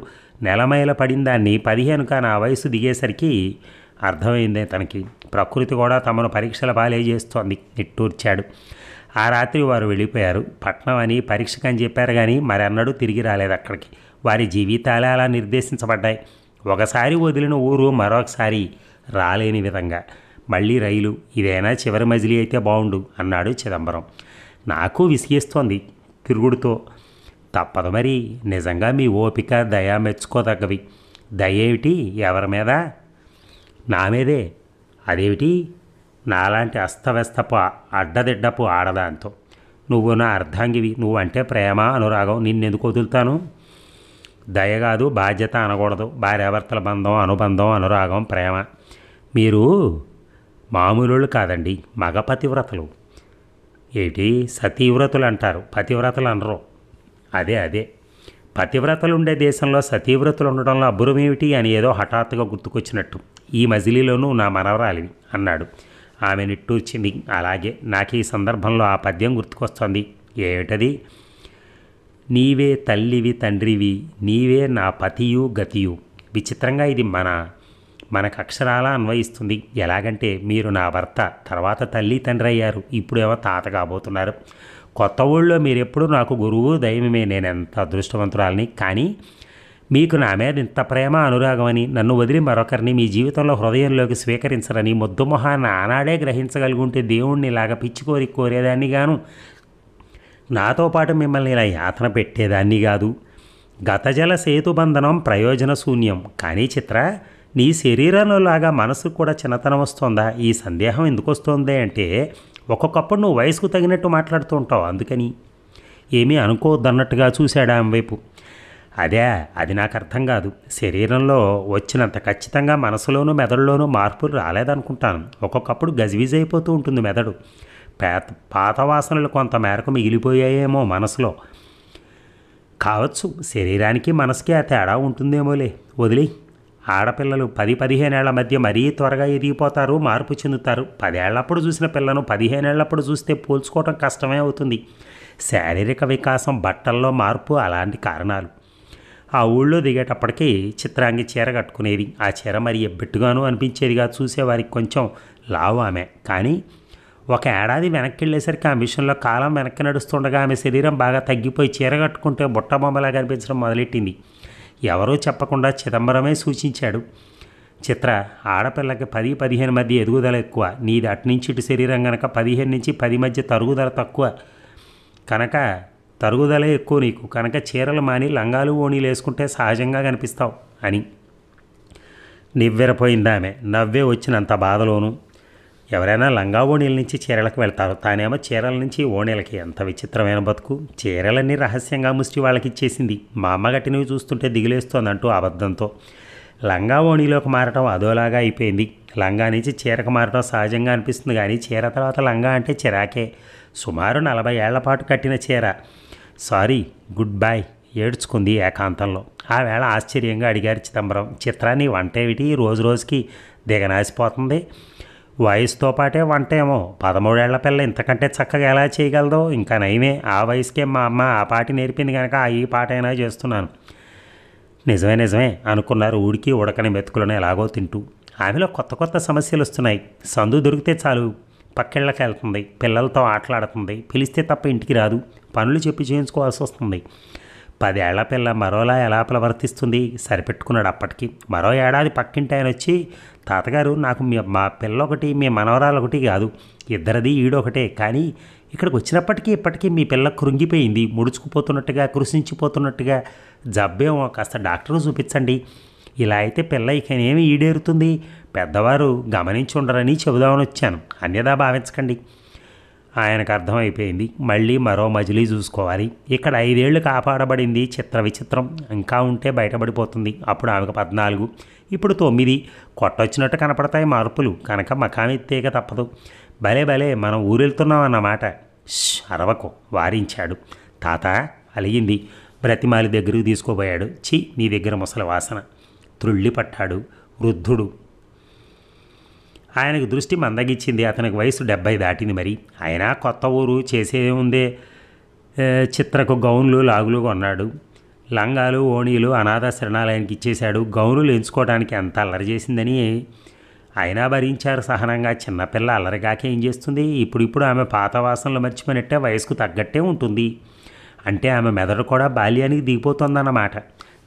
నెలమైల పడిన దాన్ని 15 కాని ఆ వయసు దిగేసరికి అర్థమైందే తనకి. ప్రకృతి కూడా తమను పరీక్షల పాలే చేస్తోంది. నిట్టూర్చాడు. ఆ రాత్రి వారు వెళ్ళిపోయారు. పట్నం అని పరీక్షకని చెప్పారు కానీ మరన్నడూ తిరిగి రాలేదు అక్కడికి. వారి జీవితాలే అలా నిర్దేశించబడ్డాయి. ఒకసారి వదిలిన ఊరు మరొకసారి రాలేని విధంగా. మళ్ళీ రైలు. ఇదేనా చివరి మజిలీ అయితే బాగుండు అన్నాడు చిదంబరం. నాకు విసిగేస్తోంది తిరుగుడుతో. తప్పదు మరి. నిజంగా మీ ఓపిక దయ మెచ్చుకోదగ్గవి. దయేమిటి? ఎవరి మీద? నా మీదే. అదేమిటి? నాలాంటి అస్తవ్యస్తపు అడ్డదిడ్డపు ఆడదాంతో. నువ్వు నా అర్ధాంగివి. నువ్వంటే ప్రేమ అనురాగం. నిన్నెందుకు వదులుతాను? దయగాదు, బాధ్యత అనకూడదు. భార్యాభర్తల బంధం, అనుబంధం, అనురాగం, ప్రేమ. మీరు మామూలు కాదండి, మగ పతివ్రతలు. ఏమిటి? సతీవ్రతులు అంటారు, పతివ్రతలు అనరు. అదే పతివ్రతలు ఉండే దేశంలో సతీవ్రతులు ఉండడంలో అబ్బురం ఏమిటి అని ఏదో హఠాత్తుగా గుర్తుకొచ్చినట్టు. ఈ మజిలీలోనూ నా మనవరాలివి అన్నాడు. ఆమె నిట్టూర్చింది. అలాగే, నాకు ఈ సందర్భంలో ఆ పద్యం గుర్తుకొస్తోంది. ఏమిటది? నీవే తల్లివి తండ్రివి, నీవే నా పతియు గతియు. విచిత్రంగా ఇది మనకు అక్షరాలా అన్వయిస్తుంది. ఎలాగంటే, మీరు నా భర్త, తర్వాత తల్లి తండ్రి అయ్యారు, ఇప్పుడేమో తాత కాబోతున్నారు. కొత్త ఊళ్ళో మీరెప్పుడు నాకు గురువు దైవమే. నేనెంత అదృష్టవంతురాలని. కానీ మీకు నా మీద ఇంత ప్రేమ అనురాగమని, నన్ను వదిలి మరొకరిని మీ జీవితంలో హృదయంలోకి స్వీకరించరని మొద్దుమొహాన్ని ఆనాడే గ్రహించగలిగి ఉంటే దేవుణ్ణి ఇలాగ పిచ్చికోరి కోరేదాన్ని గాను, నాతో పాటు మిమ్మల్ని ఇలా యాతన పెట్టేదాన్ని కాదు. గతజల సేతుబంధనం ప్రయోజన శూన్యం. కానీ చిత్ర, నీ శరీరంలో లాగా మనసుకు కూడా చిన్నతనం వస్తుందా? ఈ సందేహం ఎందుకు వస్తుంది అంటే, ఒక్కొక్కప్పుడు నువ్వు వయసుకు తగినట్టు మాట్లాడుతూ ఉంటావు, అందుకని. ఏమీ అనుకోవద్దన్నట్టుగా చూశాడు ఆమె వైపు. అది నాకు అర్థం కాదు. శరీరంలో వచ్చినంత ఖచ్చితంగా మనసులోనూ మెదడులోనూ మార్పులు రాలేదనుకుంటాను. ఒక్కొక్కప్పుడు గజిబిజి అయిపోతూ ఉంటుంది మెదడు. పాత వాసనలు కొంత మేరకు మిగిలిపోయాయేమో మనసులో. కావచ్చు, శరీరానికి మనసుకి ఆ తేడా ఉంటుందేమోలే. వదిలి. ఆడపిల్లలు 10-15 ఏళ్ల మధ్య మరీ త్వరగా ఎదిగిపోతారు, మార్పు చెందుతారు. 10 ఏళ్లప్పుడు చూసిన పిల్లను 15 ఏళ్లప్పుడు చూస్తే పోల్చుకోవటం కష్టమే అవుతుంది. శారీరక వికాసం, బట్టల్లో మార్పు, అలాంటి కారణాలు. ఆ ఊళ్ళో దిగేటప్పటికీ చిత్రాంగి చీర కట్టుకునేది. ఆ చీర మరి ఎబ్బెట్టుగాను అనిపించేదిగా చూసేవారికి. కొంచెం లావు ఆమె. కానీ 1 ఏడాది వెనక్కి వెళ్ళేసరికి ఆ మిషన్లో కాలం వెనక్కి నడుస్తుండగా ఆమె శరీరం బాగా తగ్గిపోయి చీర కట్టుకుంటే బుట్టబొమ్మలా కనిపించడం మొదలెట్టింది. ఎవరూ చెప్పకుండా చిదంబరమే సూచించాడు. చిత్ర, ఆడపిల్లకి 10-15 మధ్య ఎదుగుదల ఎక్కువ. నీది అటునుంచి ఇటు శరీరం కనుక 15 నుంచి 10 మధ్య తరుగుదల తక్కువ కనుక, తరుగుదలే ఎక్కువ నీకు కనుక చీరలు మాని లంగాలు ఓణీలు వేసుకుంటే సహజంగా కనిపిస్తావు అని. నివ్వెరపోయిందామె. నవ్వే వచ్చినంత బాధలోనూ. ఎవరైనా లంగా ఓణీల నుంచి చీరలకు వెళ్తారు, తానేమో చీరల నుంచి ఓణీలకి. ఎంత విచిత్రమైన బతుకు. చీరలన్నీ రహస్యంగా ముష్టి వాళ్ళకి ఇచ్చేసింది. మా అమ్మ గట్టినవి చూస్తుంటే దిగులేస్తోందంటూ అబద్ధంతో. లంగా ఓణీలోకి మారటం అదోలాగా అయిపోయింది. లంగా నుంచి చీరకు మారటం సహజంగా అనిపిస్తుంది కానీ చీర తర్వాత లంగా అంటే చిరాకే. సుమారు 40 ఏళ్ల పాటు కట్టిన చీర. సారీ, గుడ్ బై ఏడ్చుకుంది ఏకాంతంలో. ఆ వేళ ఆశ్చర్యంగా అడిగారు చిదంబరం. చిత్రాన్ని వంటేమిటి రోజు రోజుకి దిగనాసిపోతుంది? వయసుతో పాటే వంటేమో. 13 ఏళ్ల పిల్ల ఇంతకంటే చక్కగా ఎలా చేయగలదో? ఇంకా నయమే, ఆ వయసుకే మా అమ్మ ఆ పాటి నేర్పింది కనుక ఈ పాటైనా చేస్తున్నాను. నిజమే అనుకున్నారు ఉడికి ఉడకని మెతుకులను ఎలాగో తింటూ. ఆమెలో కొత్త కొత్త సమస్యలు వస్తున్నాయి. సందు దొరికితే చాలు పక్కిళ్ళకి వెళ్తుంది, పిల్లలతో ఆటలాడుతుంది, పిలిస్తే తప్ప ఇంటికి రాదు, పనులు చెప్పి చేయించుకోవాల్సి వస్తుంది. 10 ఏళ్ల పిల్ల మరోలా ఎలా ప్రవర్తిస్తుంది? సరిపెట్టుకున్నాడు అప్పటికి. మరో ఏడాది పక్కింటి ఆయన వచ్చి, తాతగారు, నాకు మా పిల్ల ఒకటి, మీ మనవరాలు ఒకటి కాదు, ఇద్దరిది ఈడొకటే. కానీ ఇక్కడికి వచ్చినప్పటికీ ఇప్పటికీ మీ పిల్ల కృంగిపోయింది, ముడుచుకుపోతున్నట్టుగా, కృషించిపోతున్నట్టుగా. జబ్బేమో, కాస్త డాక్టర్ను చూపించండి. ఇలా అయితే పిల్ల ఇకనేమి ఈడేరుతుంది? పెద్దవారు గమనించి ఉండరని చెబుదామని వచ్చాను, అన్యదా భావించకండి. ఆయనకు అర్థమైపోయింది. మళ్ళీ మరో మజిలీ చూసుకోవాలి. ఇక్కడ 5 ఏళ్ళు కాపాడబడింది. చిత్ర విచిత్రం. ఇంకా ఉంటే బయటపడిపోతుంది. అప్పుడు ఆమెకు 14, ఇప్పుడు 9. కొట్టొచ్చినట్టు కనపడతాయి మార్పులు. కనుక మకామెత్తేక తప్పదు. భలే భలే మనం ఊరెళ్తున్నాం అన్నమాట. అరవకు వారించాడు. తాత అలిగింది. బ్రతిమాలి దగ్గరికి తీసుకోబోయాడు. చి నీ దగ్గర ముసలి వాసన. త్రుళ్ళి పట్టాడు వృద్ధుడు. ఆయనకు దృష్టి మందగిచ్చింది. అతనికి వయసు 70 దాటింది. మరి అయినా కొత్త ఊరు చేసేముందే. చిత్రకు గౌన్లు లాగులు కొన్నాడు. లంగాలు ఓణీలు అనాథ శరణాలయానికి ఇచ్చేశాడు. గౌనులు ఎంచుకోవడానికి ఎంత అల్లరి చేసిందని అయినా భరించారు సహనంగా. చిన్నపిల్ల అల్లరిగాకే ఏం చేస్తుంది. ఇప్పుడిప్పుడు ఆమె పాత వాసనలు మర్చిపోయినట్టే వయసుకు తగ్గట్టే ఉంటుంది. అంటే ఆమె మెదడు కూడా బాల్యానికి దిగిపోతుందన్నమాట.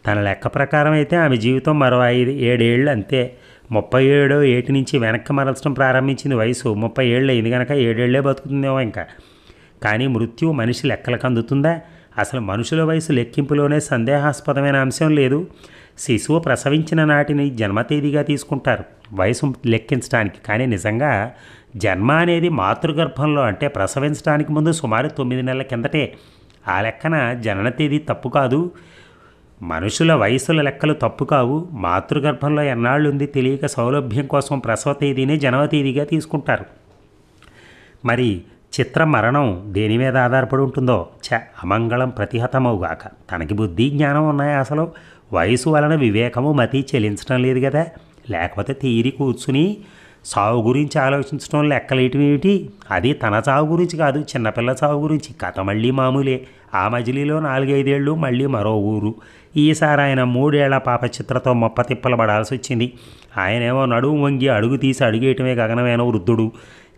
తన లెక్క ప్రకారం అయితే ఆమె జీవితం మరో 5-7 ఏళ్ళు అంతే. 37 ఏటి నుంచి వెనక్కి మరల్చడం ప్రారంభించింది. వయసు 30 ఏళ్ళు అయింది కనుక 7 ఏళ్లే బతుకుతుందేమో ఇంకా. కానీ మృత్యు మనిషి లెక్కలకు అందుతుందా? అసలు మనుషుల వయసు లెక్కింపులోనే సందేహాస్పదమైన అంశం లేదు. శిశువు ప్రసవించిన నాటిని జన్మతేదీగా తీసుకుంటారు వయసు లెక్కించడానికి. కానీ నిజంగా జన్మ అనేది మాతృగర్భంలో, అంటే ప్రసవించడానికి ముందు సుమారు 9 నెలల కిందటే. ఆ లెక్కన జనన తేదీ తప్పు కాదు. మనుషుల వయసుల లెక్కలు తప్పు కావు. మాతృగర్భంలో ఎన్నాళ్ళుంది తెలియక సౌలభ్యం కోసం ప్రసవ తేదీనే జనవ తేదీగా తీసుకుంటారు. మరి చిత్ర మరణం దేని మీద ఆధారపడి ఉంటుందో? అమంగళం ప్రతిహతమవుగాక. తనకి బుద్ధి జ్ఞానం ఉన్నాయా అసలు? వయసు వలన వివేకము మతి చెలించడం లేదు కదా. లేకపోతే తీరి కూర్చుని సావు గురించి ఆలోచించడం లెక్కలేయటం ఏమిటి? అది తన చావు గురించి కాదు, చిన్నపిల్ల చావు గురించి. కథ మళ్ళీ మామూలే. ఆ మజిలీలో 4-5 ఏళ్ళు మళ్ళీ మరో ఊరు. ఈసారి ఆయన 3 ఏళ్ల పాప చిత్రతో తిప్పలు పడాల్సి వచ్చింది. ఆయనేమో నడుము వంగి అడుగు తీసి అడుగేయటమే గగనమైన వృద్ధుడు.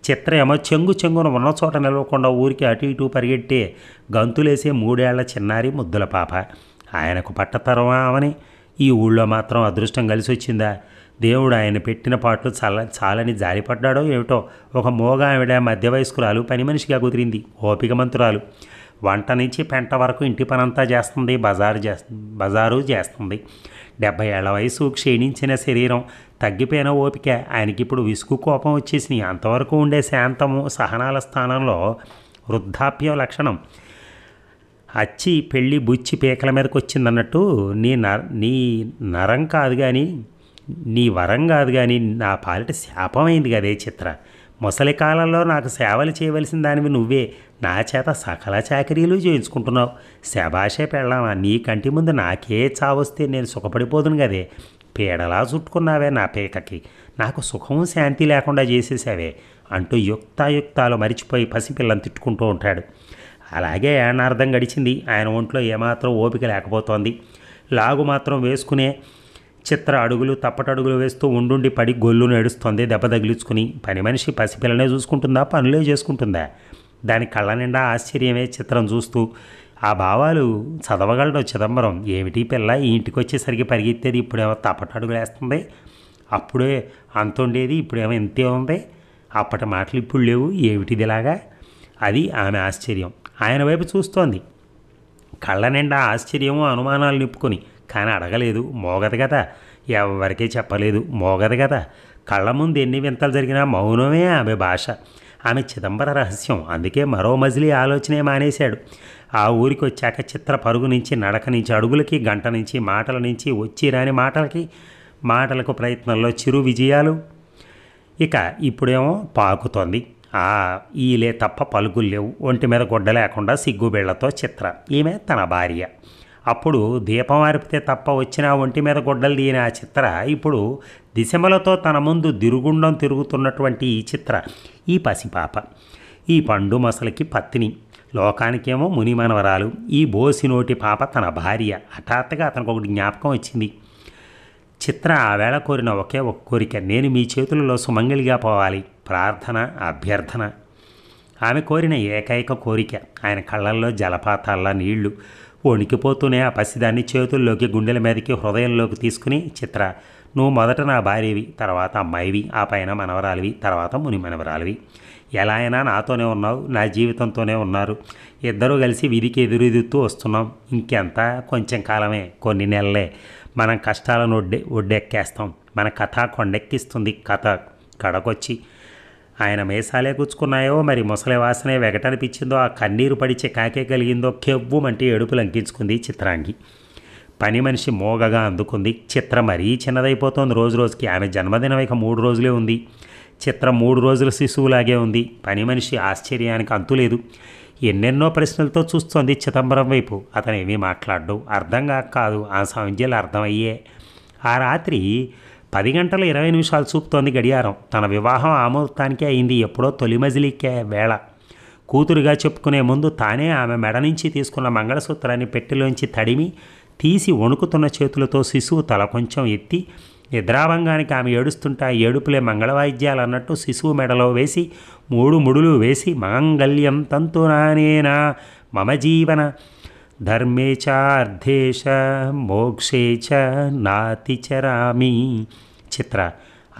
చిత్ర ఏమో చెంగున ఉన్న చోట నిలవకుండా ఊరికి అటు ఇటు పరిగెట్టే గంతులేసే 3 ఏళ్ల చిన్నారి ముద్దుల పాప. ఆయనకు పట్టతరమా అవని. ఈ ఊళ్ళో మాత్రం అదృష్టం కలిసి వచ్చిందా? దేవుడు ఆయన పెట్టిన పాటలు చాలని జారిపడ్డాడో ఏమిటో. ఒక మోగ ఆవిడ మధ్య వయస్కురాలు పని మనిషిగా కుదిరింది. ఓపిక మంతురాలు. వంట నుంచి పెంట వరకు ఇంటి పనంతా చేస్తుంది. బజారు చేస్తుంది. 70 ఏళ్ల వయసు, క్షీణించిన శరీరం, తగ్గిపోయిన ఓపిక. ఆయనకిప్పుడు విసుగు కోపం వచ్చేసినాయి. అంతవరకు ఉండే శాంతము సహనాల స్థానంలో వృద్ధాప్యం లక్షణం. అచ్చి పెళ్ళి బుచ్చి పీకల మీదకి వచ్చిందన్నట్టు నీ నరం కాదు కానీ, నీ వరం కాదు కానీ నా పాలిట శాపమైంది కదే చిత్ర. ముసలి కాలంలో నాకు సేవలు చేయవలసిన దానివి నువ్వే. నా చేత సకల చాకరీలు చేయించుకుంటున్నావు. శబాషే పెళ్ళామా. నీ కంటి ముందు నాకే చావొస్తే నేను సుఖపడిపోదును కదే. పీడలా చుట్టుకున్నావే నా పీకకి. నాకు సుఖము శాంతి లేకుండా చేసేసావే అంటూ యుక్తాయుక్తాలు మరిచిపోయి పసిపిల్లని తిట్టుకుంటూ ఉంటాడు. అలాగే ఏనార్థం గడిచింది. ఆయన ఒంట్లో ఏమాత్రం ఓపిక లేకపోతోంది. లాగు మాత్రం వేసుకునే చిత్ర అడుగులు తప్పటడుగులు వేస్తూ ఉండుండి పడి గొల్లును ఏడుస్తోంది దెబ్బ తగిలించుకుని. పని మనిషి పసిపిల్లనే చూసుకుంటుందా, పనులే చేసుకుంటుందా? దాని కళ్ళ నిండా ఆశ్చర్యమే చిత్రం చూస్తూ. ఆ భావాలు చదవగలడు చిదంబరం. ఏమిటి పిల్ల ఈ ఇంటికి వచ్చేసరికి పరిగెత్తేది, ఇప్పుడేమో తప్పటడుగులు వేస్తుంది. అప్పుడే అంతుండేది, ఇప్పుడేమో ఇంతే ఉంది. అప్పటి మాటలు ఇప్పుడు లేవు. ఏమిటిదిలాగా? అది ఆమె ఆశ్చర్యం. ఆయన వైపు చూస్తోంది కళ్ళ నిండా ఆశ్చర్యము అనుమానాలు నింపుకొని. కానీ అడగలేదు. మోగదు కదా, ఎవరికీ చెప్పలేదు. మోగదు కదా. కళ్ళ ముందు ఎన్ని వింతలు జరిగినా మౌనమే ఆమె భాష, ఆమె చిదంబర రహస్యం. అందుకే మరో మజిలీ ఆలోచనే మానేశాడు. ఆ ఊరికి వచ్చాక చిత్ర పరుగు నుంచి, నడక నుంచి, అడుగులకి, గంట నుంచి, మాటల నుంచి, వచ్చి రాని మాటలకు ప్రయత్నంలో చిరు విజయాలు. ఇక ఇప్పుడేమో పాకుతోంది. ఈలే తప్ప పలుకులు లేవు. ఒంటి మీద గుడ్డ లేకుండా సిగ్గుబిళ్లతో చిత్ర. ఈమె తన భార్య. అప్పుడు దీపం ఆరిపితే తప్ప వచ్చిన ఒంటి మీద గుడ్డలు దీని ఆ చిత్ర ఇప్పుడు దిశమలతో తన ముందు దిరుగుండం తిరుగుతున్నటువంటి ఈ చిత్ర, ఈ పసిపాప, ఈ పండు మొసలికి పత్ని, లోకానికేమో ముని మనవరాలు. ఈ బోసినోటి పాప తన భార్య. హఠాత్తుగా అతనికి ఒకటి జ్ఞాపకం వచ్చింది. చిత్ర ఆవేళ కోరిన ఒకే ఒక కోరిక, నేను మీ చేతులలో సుమంగళిగా పోవాలి. ప్రార్థన, అభ్యర్థన. ఆమె కోరిన ఏకైక కోరిక. ఆయన కళ్ళల్లో జలపాతాల్లా నీళ్లు. వణికిపోతూనే ఆ పసిదాన్ని చేతుల్లోకి, గుండెల మీదకి, హృదయంలోకి తీసుకుని, చిత్ర నువ్వు మొదట నా భార్యవి, తర్వాత అమ్మాయివి, ఆ పైన మనవరాలివి, తర్వాత ముని మనవరాలివి. ఎలా అయినా నాతోనే ఉన్నావు, నా జీవితంతోనే ఉన్నారు. ఇద్దరూ కలిసి విధికి ఎదురెదుతూ వస్తున్నాం. ఇంకెంత, కొంచెం కాలమే, కొన్ని నెలలే. మనం కష్టాలను ఒడ్డెక్కేస్తాం. మన కథ కొండెక్కిస్తుంది. కథ కడకొచ్చి ఆయన మీసాలే గుచ్చుకున్నాయో మరి ముసలి వాసనే వెగటనిపించిందో ఆ కన్నీరు పడిచే కాకే కలిగిందో కెవ్వుమంటే ఏడుపు లంకించుకుంది చిత్రాంగి. పని మనిషి మోగగా అందుకుంది. చిత్ర మరీ చిన్నదైపోతోంది రోజు రోజుకి. ఆమె జన్మదినం ఇక 3 రోజులే ఉంది. చిత్రం 3 రోజుల శిశువులాగే ఉంది. పని మనిషి ఆశ్చర్యానికి అంతులేదు. ఎన్నెన్నో ప్రశ్నలతో చూస్తోంది చిదంబరం వైపు. అతను ఏమీ మాట్లాడ్డు. అర్థంగా కాదు, ఆ సంజ్ఞలు అర్థమయ్యే. ఆ రాత్రి 10 గంటల 20 నిమిషాలు చూపుతోంది గడియారం. తన వివాహం ఆముహూర్తానికే అయింది. ఎప్పుడో తొలి మజిలీకే వేళ. కూతురుగా చెప్పుకునే ముందు తానే ఆమె మెడ నుంచి తీసుకున్న మంగళసూత్రాన్ని పెట్టెలోంచి తడిమి తీసి వణుకుతున్న చేతులతో శిశువు తల కొంచెం ఎత్తి నిద్రాభంగానికి ఆమె ఏడుస్తుంటే ఆ ఏడుపులే మంగళవాయిద్యాలు అన్నట్టు శిశువు మెడలో వేసి 3 ముడులు వేసి మాంగళ్యం తంతునానేనా మమ జీవన ధర్మే చ అర్థేశ మోక్షే చ నాతిచరామి. చిత్ర,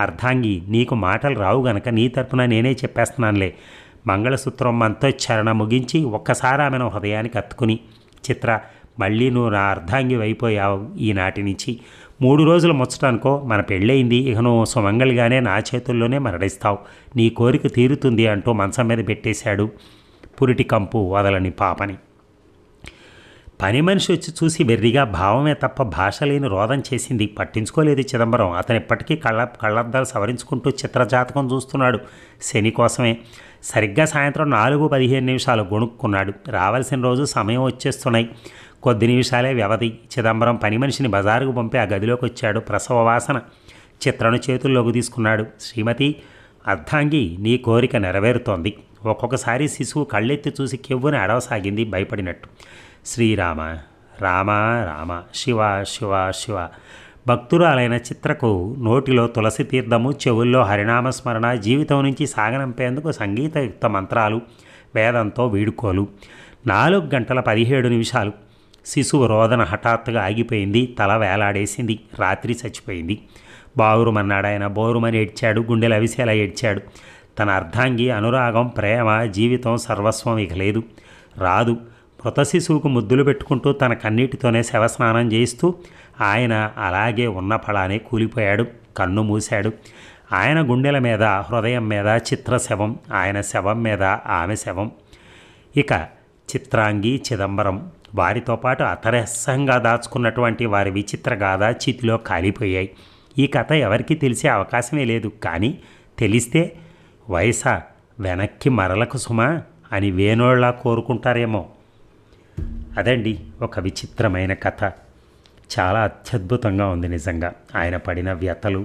అర్ధాంగి, నీకు మాటలు రావు గనక నీ తరపున నేనే చెప్పేస్తున్నానులే. మంగళసూత్రం మంతోచ్చారణ ముగించి ఒక్కసారి ఆమెను హృదయానికి అత్తుకుని, చిత్ర, మళ్ళీ నువ్వు నా అర్ధాంగి అయిపోయావు ఈనాటి నుంచి. 3 రోజులు ముచ్చటనుకో, మన పెళ్ళయింది. ఇక నువ్వు సుమంగళిగానే నా చేతుల్లోనే మరణిస్తావు. నీ కోరిక తీరుతుంది అంటూ మంచం మీద పెట్టేశాడు పురిటి కంపు వదలని పాపని. పని మనిషి వచ్చి చూసి వెర్రిగా భావమే తప్ప భాష లేని రోదం చేసింది. పట్టించుకోలేదు చిదంబరం. అతను ఇప్పటికీ కళ్ళద్దాలు సవరించుకుంటూ చిత్రజాతకం చూస్తున్నాడు శని కోసమే. సరిగ్గా సాయంత్రం 4:15 గొణుక్కున్నాడు. రావాల్సిన రోజు సమయం వచ్చేస్తున్నాయి. కొద్ది నిమిషాలే వ్యవధి. చిదంబరం పని మనిషిని బజారుకు పంపి ఆ గదిలోకి వచ్చాడు. ప్రసవ వాసన. చిత్రను చేతుల్లోకి తీసుకున్నాడు. శ్రీమతి, అర్ధాంగి, నీ కోరిక నెరవేరుతోంది. ఒక్కొక్కసారి శిశువు కళ్ళెత్తి చూసి కెవ్వుని అడవసాగింది భయపడినట్టు. శ్రీరామ రామ రామ శివ శివ శివ. భక్తురాలైన చిత్రకు నోటిలో తులసి తీర్థము, చెవుల్లో హరినామస్మరణ, జీవితం నుంచి సాగనంపేందుకు సంగీతయుక్త మంత్రాలు, వేదంతో వీడుకోలు. 4:17 శిశువు రోదన హఠాత్తుగా ఆగిపోయింది. తల వేలాడేసింది. రాత్రి చచ్చిపోయింది. బావురుమన్నాడాయన. బోరుమని ఏడ్చాడు. గుండెలు అవిసేలా ఏడ్చాడు. తన అర్ధాంగి అనురాగం, ప్రేమ, జీవితం సర్వస్వం ఇక లేదు, రాదు. మృత శిశువుకు ముద్దులు పెట్టుకుంటూ తన కన్నీటితోనే శవస్నానం చేయిస్తూ ఆయన అలాగే ఉన్న ఫలానే కూలిపోయాడు. కన్ను మూశాడు. ఆయన గుండెల మీద, హృదయం మీద చిత్ర శవం, ఆయన శవం మీద ఆమె శవం. ఇక చిత్రాంగి, చిదంబరం, వారితో పాటు అతరహస్యంగా దాచుకున్నటువంటి వారి విచిత్ర గాథ చితిలో కాలిపోయాయి. ఈ కథ ఎవరికీ తెలిసే అవకాశమే లేదు. కానీ తెలిస్తే వయస వెనక్కి మరలకు సుమా అని వేణోళ్ళ కోరుకుంటారేమో. అదండి ఒక విచిత్రమైన కథ. చాలా అత్యద్భుతంగా ఉంది నిజంగా. ఆయన పడిన వ్యతలు,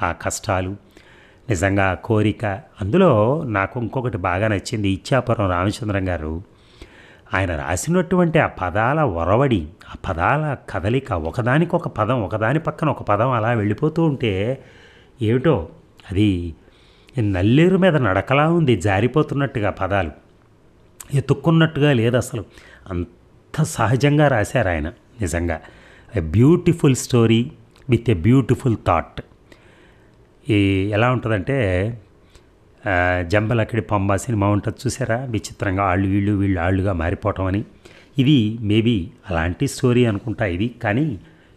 ఆ కష్టాలు, నిజంగా ఆ కోరిక. అందులో నాకు ఇంకొకటి బాగా నచ్చింది. ఇచ్చాపురం రామచంద్రం గారు ఆయన రాసినటువంటి ఆ పదాల ఒరవడి, ఆ పదాల కదలిక, ఒకదానికొక పదం, ఒకదాని పక్కన ఒక పదం అలా వెళ్ళిపోతూ ఉంటే ఏమిటో అది నల్లేరు మీద నడకలా ఉంది. జారిపోతున్నట్టుగా పదాలు, ఎత్తుక్కున్నట్టుగా లేదు అసలు. అంత సహజంగా రాశారు ఆయన. నిజంగా a beautiful story with a beautiful thought. ఎలా ఉంటుందంటే జంబలక్కడి పంబ సినిమా ఉంటుంది చూసారా, విచిత్రంగా వాళ్ళు వీళ్ళు ఆళ్ళుగా మారిపోవటం అని. ఇది మేబీ అలాంటి స్టోరీ అనుకుంటా ఇది. కానీ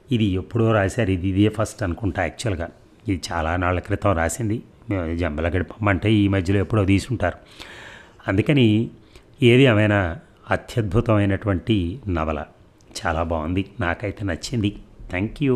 ఇది ఎప్పుడో రాశారు. ఇదే ఫస్ట్ అనుకుంటా యాక్చువల్గా. ఇది చాలా నాళ్ళ క్రితం రాసింది. జంబలక్కడి పంబ అంటే ఈ మధ్యలో ఎప్పుడో తీసుంటారు. అందుకని ఏది ఏమైనా అత్యద్భుతమైనటువంటి నవల. చాలా బాగుంది. నాకైతే నచ్చింది. Thank you.